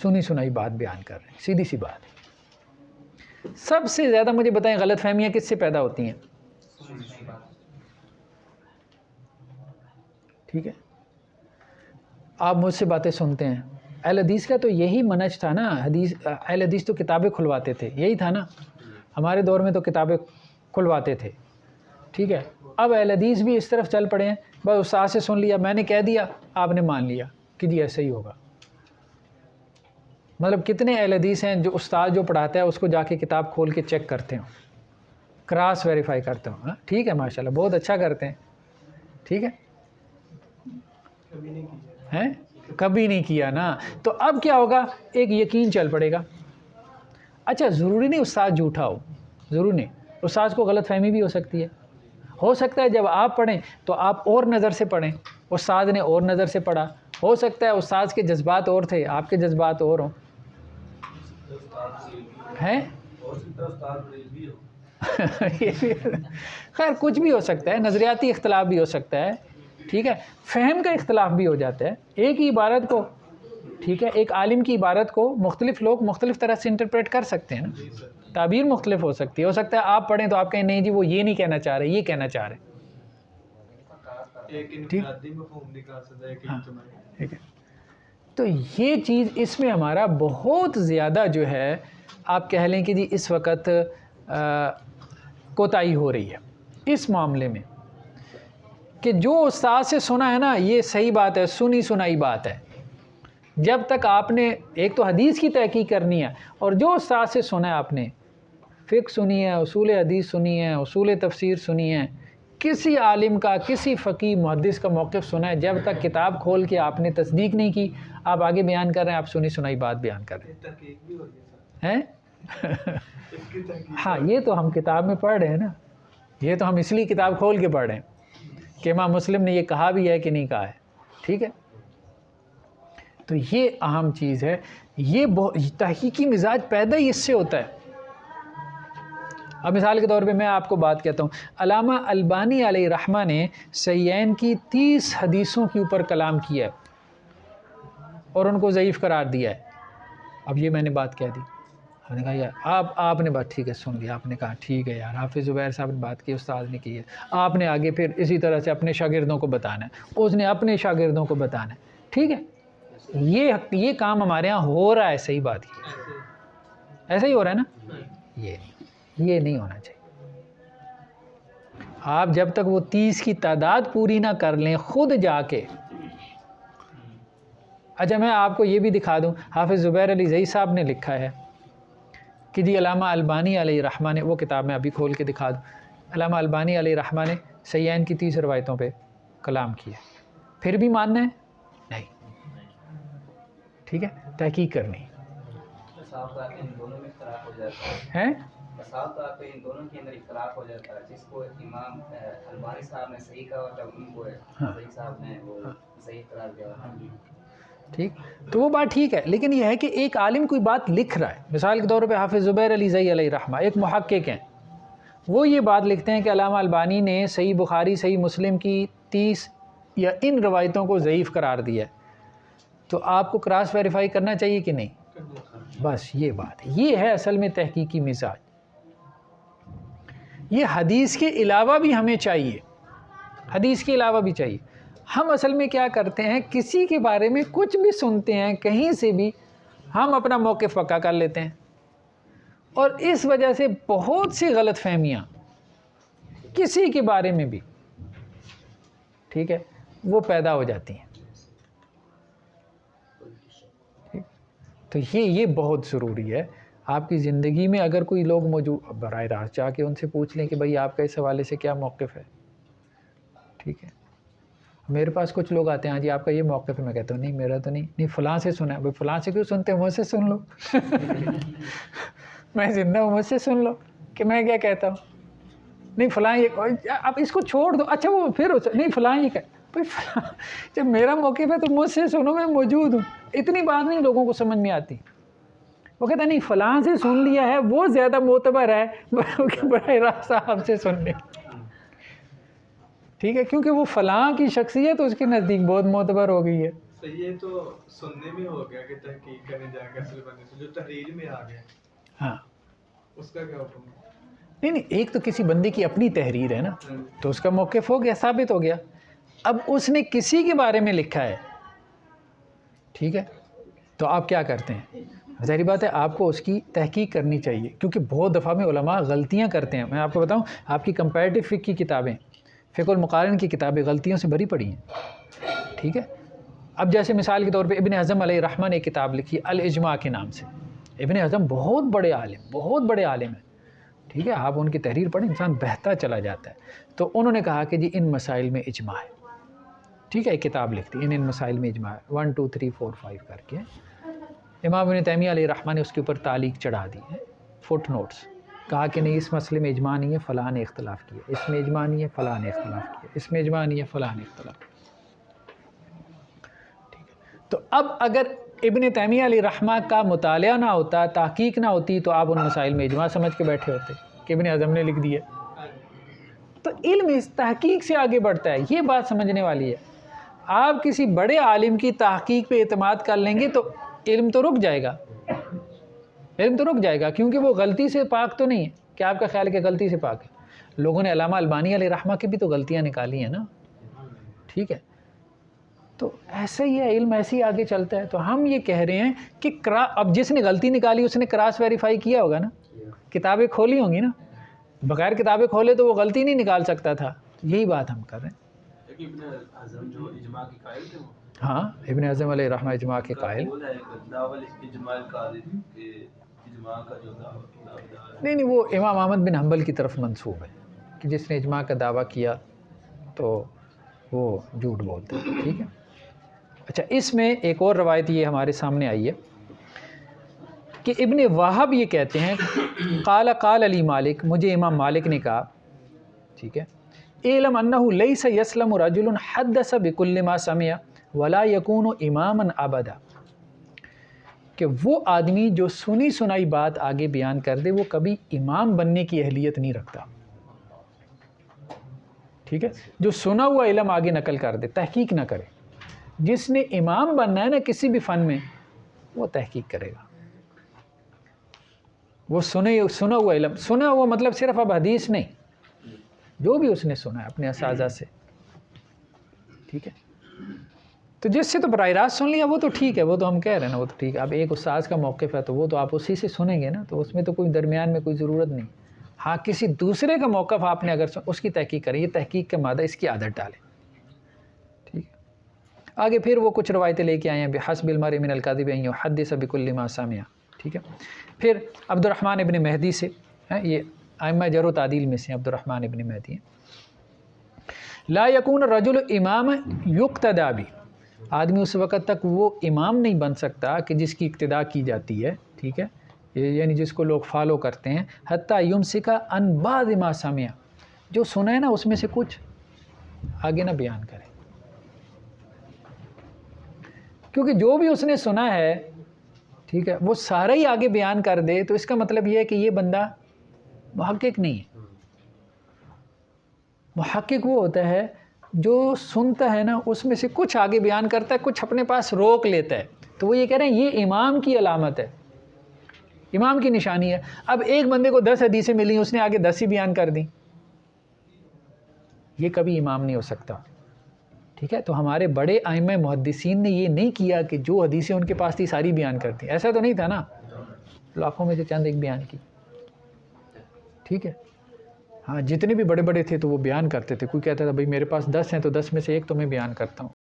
سنی سنائی بات بیان کر رہے ہیں، سیدھی سی بات ہے. سب سے زیادہ مجھے بتائیں غلط فہمیاں کس سے پیدا ہوتی ہیں؟ ٹھیک ہے، آپ مجھ سے باتیں سنتے ہیں. اہل حدیث کا تو یہی منہج تھا نا. اہل حدیث تو کتابیں کھلواتے تھے، یہی تھا نا. ہمارے دور میں تو کتابیں کھلواتے تھے. ٹھیک ہے، اب اہل حدیث بھی اس طرف چل پڑے ہیں، بس استاد سے سن لیا، میں نے کہہ دیا، آپ نے مان لیا کہ جی ایسا ہی ہوگا. مطلب کتنے اہل حدیث ہیں جو استاد جو پڑھاتا ہے اس کو جا کے کتاب کھول کے چیک کرتے ہوں، کراس ویریفائی کرتے ہوں. ٹھیک ہے، ماشاءاللہ بہت اچھا کرتے ہیں. ٹھیک ہے، کبھی نہیں کیا نا. تو اب کیا ہوگا؟ ایک یقین چل پڑے گا. اچھا ضروری نہیں استاد جھوٹا ہو، ضروری نہیں. استاد کو غلط فہمی بھی ہو سکتی ہے. ہو سکتا ہے جب آپ پڑھیں تو آپ اور نظر سے پڑھیں، استاد نے اور نظر سے پڑھا. ہو سکتا ہے استاد کے جذبات اور تھے، آپ کے جذبات اور ہوں. ہیں خیر کچھ بھی ہو سکتا ہے، نظریاتی اختلاف بھی ہو سکتا ہے. ٹھیک ہے، فہم کا اختلاف بھی ہو جاتا ہے. ایک ہی عبارت کو، ٹھیک ہے، ایک عالم کی عبارت کو مختلف لوگ مختلف طرح سے انٹرپریٹ کر سکتے ہیں نا. تعبیر مختلف ہو سکتی ہے. ہو سکتا ہے آپ پڑھیں تو آپ کہیں نہیں جی وہ یہ نہیں کہنا چاہ رہے، یہ کہنا چاہ رہے. ٹھیک ہے، تو یہ چیز اس میں ہمارا بہت زیادہ جو ہے آپ کہہ لیں کہ جی اس وقت کوتاہی ہو رہی ہے اس معاملے میں کہ جو استاد سے سنا ہے نا یہ صحیح بات ہے، سنی سنائی بات ہے. جب تک آپ نے ایک تو حدیث کی تحقیق کرنی ہے، اور جو استاد سے سنا ہے آپ نے فقہ سنی ہے، اصول حدیث سنی ہے، اصول تفسیر سنی ہے، کسی عالم کا کسی فقیہ محدث کا موقف سنا ہے، جب تک کتاب کھول کے آپ نے تصدیق نہیں کی آپ آگے بیان کر رہے ہیں، آپ سنی سنائی بات بیان کر رہے ہیں. ہاں یہ تو ہم کتاب میں پڑھ رہے ہیں نا، یہ تو ہم اس لیے کتاب کھول کے پڑھ رہے ہیں کہ امام مسلم نے یہ کہا بھی ہے کہ نہیں کہا ہے. ٹھیک ہے، تو یہ اہم چیز ہے. یہ تحقیقی مزاج پیدا ہی اس سے ہوتا ہے. اب مثال کے طور پہ میں آپ کو بات کہتا ہوں، علامہ البانی علیہ رحمہ نے صحیحین کی 30 حدیثوں کے اوپر کلام کیا ہے اور ان کو ضعیف قرار دیا ہے. اب یہ میں نے بات کہہ دی، ہم نے کہا یار آپ نے بات ٹھیک ہے سن لیا، آپ نے کہا ٹھیک ہے یار، حافظ زبیر صاحب نے بات کی، استاد نے کی ہے، آپ نے آگے پھر اسی طرح سے اپنے شاگردوں کو بتانا ہے، اس نے اپنے شاگردوں کو بتانا ہے. ٹھیک ہے، یہ کام ہمارے ہاں ہو رہا ہے. صحیح بات کی ایسا ہی ہو رہا ہے نا. یہ نہیں ہونا چاہیے. آپ جب تک وہ 30 کی تعداد پوری نہ کر لیں خود جا کے. اچھا میں آپ کو یہ بھی دکھا دوں، حافظ زبیر علی زئی صاحب نے لکھا ہے کہ جی علامہ البانی علیہ رحمہ نے، وہ کتاب میں ابھی کھول کے دکھا دوں، علامہ البانی علیہ رحمہ نے صحیحین کی 30 روایتوں پہ کلام کیا. پھر بھی ماننا ہے؟ نہیں. ٹھیک ہے، تحقیق کرنی ہے. ان دونوں کے اندر اختلاف ہو جاتا ہے، جس کو امام البانی صاحب نے صحیح کہا ہوتا ہے ان کو صحیح صاحب نے وہ صحیح قرار دیا. ٹھیک، تو وہ بات ٹھیک ہے، لیکن یہ ہے کہ ایک عالم کوئی بات لکھ رہا ہے. مثال کے طور پہ حافظ زبیر علی زئی علیہ رحمہ ایک محقق ہیں، وہ یہ بات لکھتے ہیں کہ علامہ البانی نے صحیح بخاری صحیح مسلم کی 30 یا ان روایتوں کو ضعیف قرار دیا ہے تو آپ کو کراس ویریفائی کرنا چاہیے کہ نہیں؟ بس یہ بات ہے، یہ ہے اصل میں تحقیقی مزاج. یہ حدیث کے علاوہ بھی ہمیں چاہیے، حدیث کے علاوہ بھی چاہیے. ہم اصل میں کیا کرتے ہیں، کسی کے بارے میں کچھ بھی سنتے ہیں کہیں سے بھی ہم اپنا موقف پکا کر لیتے ہیں، اور اس وجہ سے بہت سی غلط فہمیاں کسی کے بارے میں بھی، ٹھیک ہے، وہ پیدا ہو جاتی ہیں. تو یہ بہت ضروری ہے آپ کی زندگی میں. اگر کوئی لوگ موجود، براہ راست جا کے ان سے پوچھ لیں کہ بھائی آپ کا اس حوالے سے کیا موقف ہے. ٹھیک ہے، میرے پاس کچھ لوگ آتے ہیں، ہاں جی آپ کا یہ موقف ہے. میں کہتا ہوں نہیں میرا تو نہیں فلاں سے سنا ہے. بھائی فلاں سے کیوں سنتے ہیں، مجھ سے سن لو. میں زندہ ہوں، مجھ سے سن لو کہ میں کیا کہتا ہوں. نہیں فلاں یہ، اب اس کو چھوڑ دو. اچھا وہ پھر نہیں فلاں یہ کہ بھائی فلاں، جب میرا موقف ہے تو مجھ سے سنو، میں موجود ہوں. اتنی بات نہیں لوگوں کو سمجھ میں آتی. وہ کہتا نہیں فلاں سے سن لیا ہے وہ زیادہ معتبر ہے براہ راست آپ سے سن لیں. ٹھیک ہے، کیونکہ وہ فلاں کی شخصیت اس کے نزدیک بہت معتبر ہو گئی ہے. یہ تو سننے میں ہو گیا کہ تحقیق کرنے جا کے اصل بندے سے جو تحریر میں آ گیا، ہاں اس کا کیا حکم ہے؟ نہیں، ایک تو کسی بندے کی اپنی تحریر ہے نا، تو اس کا موقف ہو گیا، ثابت ہو گیا. اب اس نے کسی کے بارے میں لکھا ہے، ٹھیک ہے، تو آپ کیا کرتے ہیں؟ ظاہری بات ہے آپ کو اس کی تحقیق کرنی چاہیے، کیونکہ بہت دفعہ میں علماء غلطیاں کرتے ہیں. میں آپ کو بتاؤں، آپ کی کمپیریٹیو فقہ کی کتابیں، فقہ المقارن کی کتابیں غلطیوں سے بھری پڑی ہیں. ٹھیک ہے، اب جیسے مثال کے طور پہ ابن حزم علیہ الرحمہ نے ایک کتاب لکھی الاجماع کے نام سے. ابن حزم بہت بڑے عالم ہیں. ٹھیک ہے، آپ ان کی تحریر پڑھیں، انسان بہتا چلا جاتا ہے. تو انہوں نے کہا کہ جی ان مسائل میں اجماع ہے. ٹھیک ہے، ایک کتاب لکھتی ان مسائل میں اجماع ہے، 1 2 3 4 5 کر کے. امام ابن تیمیہ علیہ الرحمہ نے اس کے اوپر تعلیق چڑھا دی ہے، فٹ نوٹس، کہا کہ نہیں اس مسئلے میں اجماع نہیں ہے، فلاں نے اختلاف کیا، اس میں اجماع نہیں ہے، فلاں نے اختلاف کیا، اس میں اجماع نہیں ہے، فلاں نے اختلاف کیا. ٹھیک ہے، تو اب اگر ابن تیمیہ علیہ الرحمہ کا مطالعہ نہ ہوتا، تحقیق نہ ہوتی، تو آپ ان مسائل میں اجماع سمجھ کے بیٹھے ہوتے کہ ابن حزم نے لکھ دیا. تو علم اس تحقیق سے آگے بڑھتا ہے، یہ بات سمجھنے والی ہے. آپ کسی بڑے عالم کی تحقیق پہ اعتماد کر لیں گے تو علم تو رک جائے گا، کیونکہ وہ غلطی سے پاک تو نہیں ہے. کیا آپ کا خیال ہے کہ غلطی سے پاک ہے؟ لوگوں نے علامہ البانی علیہ الرحمہ کی بھی تو غلطیاں نکالی ہیں نا. ٹھیک ہے، تو ایسا ہی ہے، علم ایسے ہی آگے چلتا ہے. تو ہم یہ کہہ رہے ہیں کہ اب جس نے غلطی نکالی اس نے کراس ویریفائی کیا ہوگا نا، کتابیں کھولی ہوں گی نا. بغیر کتابیں کھولے تو وہ غلطی نہیں نکال سکتا تھا. یہی بات ہم کر رہے ہیں. ابن حزم جو اجماع کے قائل تھے، ہاں ابن حزم علیہ الرحمہ اجماع کے قائل. نہیں وہ امام احمد بن حنبل کی طرف منسوب ہے کہ جس نے اجماع کا دعویٰ کیا تو وہ جھوٹ بولتے ہیں. ٹھیک ہے، اچھا اس میں ایک اور روایت یہ ہمارے سامنے آئی ہے کہ ابن وہب یہ کہتے ہیں قال علی مالک، مجھے امام مالک نے کہا، ٹھیک ہے، اعلم انہ لیس یسلم رجل حدث بکل ما سمع ولا یکون اماما ابدا، کہ وہ آدمی جو سنی سنائی بات آگے بیان کر دے وہ کبھی امام بننے کی اہلیت نہیں رکھتا. ٹھیک ہے، جو سنا ہوا علم آگے نقل کر دے، تحقیق نہ کرے. جس نے امام بننا ہے نا کسی بھی فن میں، وہ تحقیق کرے گا. وہ سنا ہوا علم، سنا ہوا مطلب صرف اب حدیث نہیں، جو بھی اس نے سنا ہے اپنے اساتذہ سے. ٹھیک ہے، تو جس سے تو براہ راست سن لیا وہ تو ٹھیک ہے، وہ تو ہم کہہ رہے ہیں نا، وہ تو ٹھیک ہے. اب ایک استاذ کا موقف ہے تو وہ تو آپ اسی سے سنیں گے نا، تو اس میں تو کوئی درمیان میں کوئی ضرورت نہیں. ہاں کسی دوسرے کا موقف آپ نے اگر اس کی تحقیق کریں، یہ تحقیق کا مادہ، اس کی عادت ڈالیں. ٹھیک ہے، آگے پھر وہ کچھ روایتیں لے کے آئے ہیں، بحسب المرء من الکذب ان یحدث بکل ما سمع. ٹھیک ہے، پھر عبد الرحمن ابن مہدی سے، یہ ائمہ جرح و تعدیل میں سے عبد الرحمن ابن مہدی ہیں. لا یکون الرجل امام یقتدی بھی، آدمی اس وقت تک وہ امام نہیں بن سکتا کہ جس کی اقتداء کی جاتی ہے. ٹھیک ہے، یعنی جس کو لوگ فالو کرتے ہیں. حتیٰ یمسک عن بعض ما سمع، جو سنا ہے نا اس میں سے کچھ آگے نہ بیان کرے، کیونکہ جو بھی اس نے سنا ہے، ٹھیک ہے، وہ سارا ہی آگے بیان کر دے تو اس کا مطلب یہ ہے کہ یہ بندہ محقق نہیں ہے. محقق وہ ہوتا ہے جو سنتا ہے نا اس میں سے کچھ آگے بیان کرتا ہے, کچھ اپنے پاس روک لیتا ہے. تو وہ یہ کہہ رہے ہیں یہ امام کی علامت ہے, امام کی نشانی ہے. اب ایک بندے کو 10 حدیثیں ملی, اس نے آگے 10 ہی بیان کر دیں, یہ کبھی امام نہیں ہو سکتا. ٹھیک ہے, تو ہمارے بڑے ائمہ محدثین نے یہ نہیں کیا کہ جو حدیثیں ان کے پاس تھی ساری بیان کرتی, ایسا تو نہیں تھا نا, لاکھوں میں سے چند ایک بیان کی. ٹھیک ہے, ہاں جتنے بھی بڑے بڑے تھے تو وہ بیان کرتے تھے. کوئی کہتا تھا بھائی میرے پاس 10 ہیں تو 10 میں سے ایک تو میں بیان کرتا ہوں.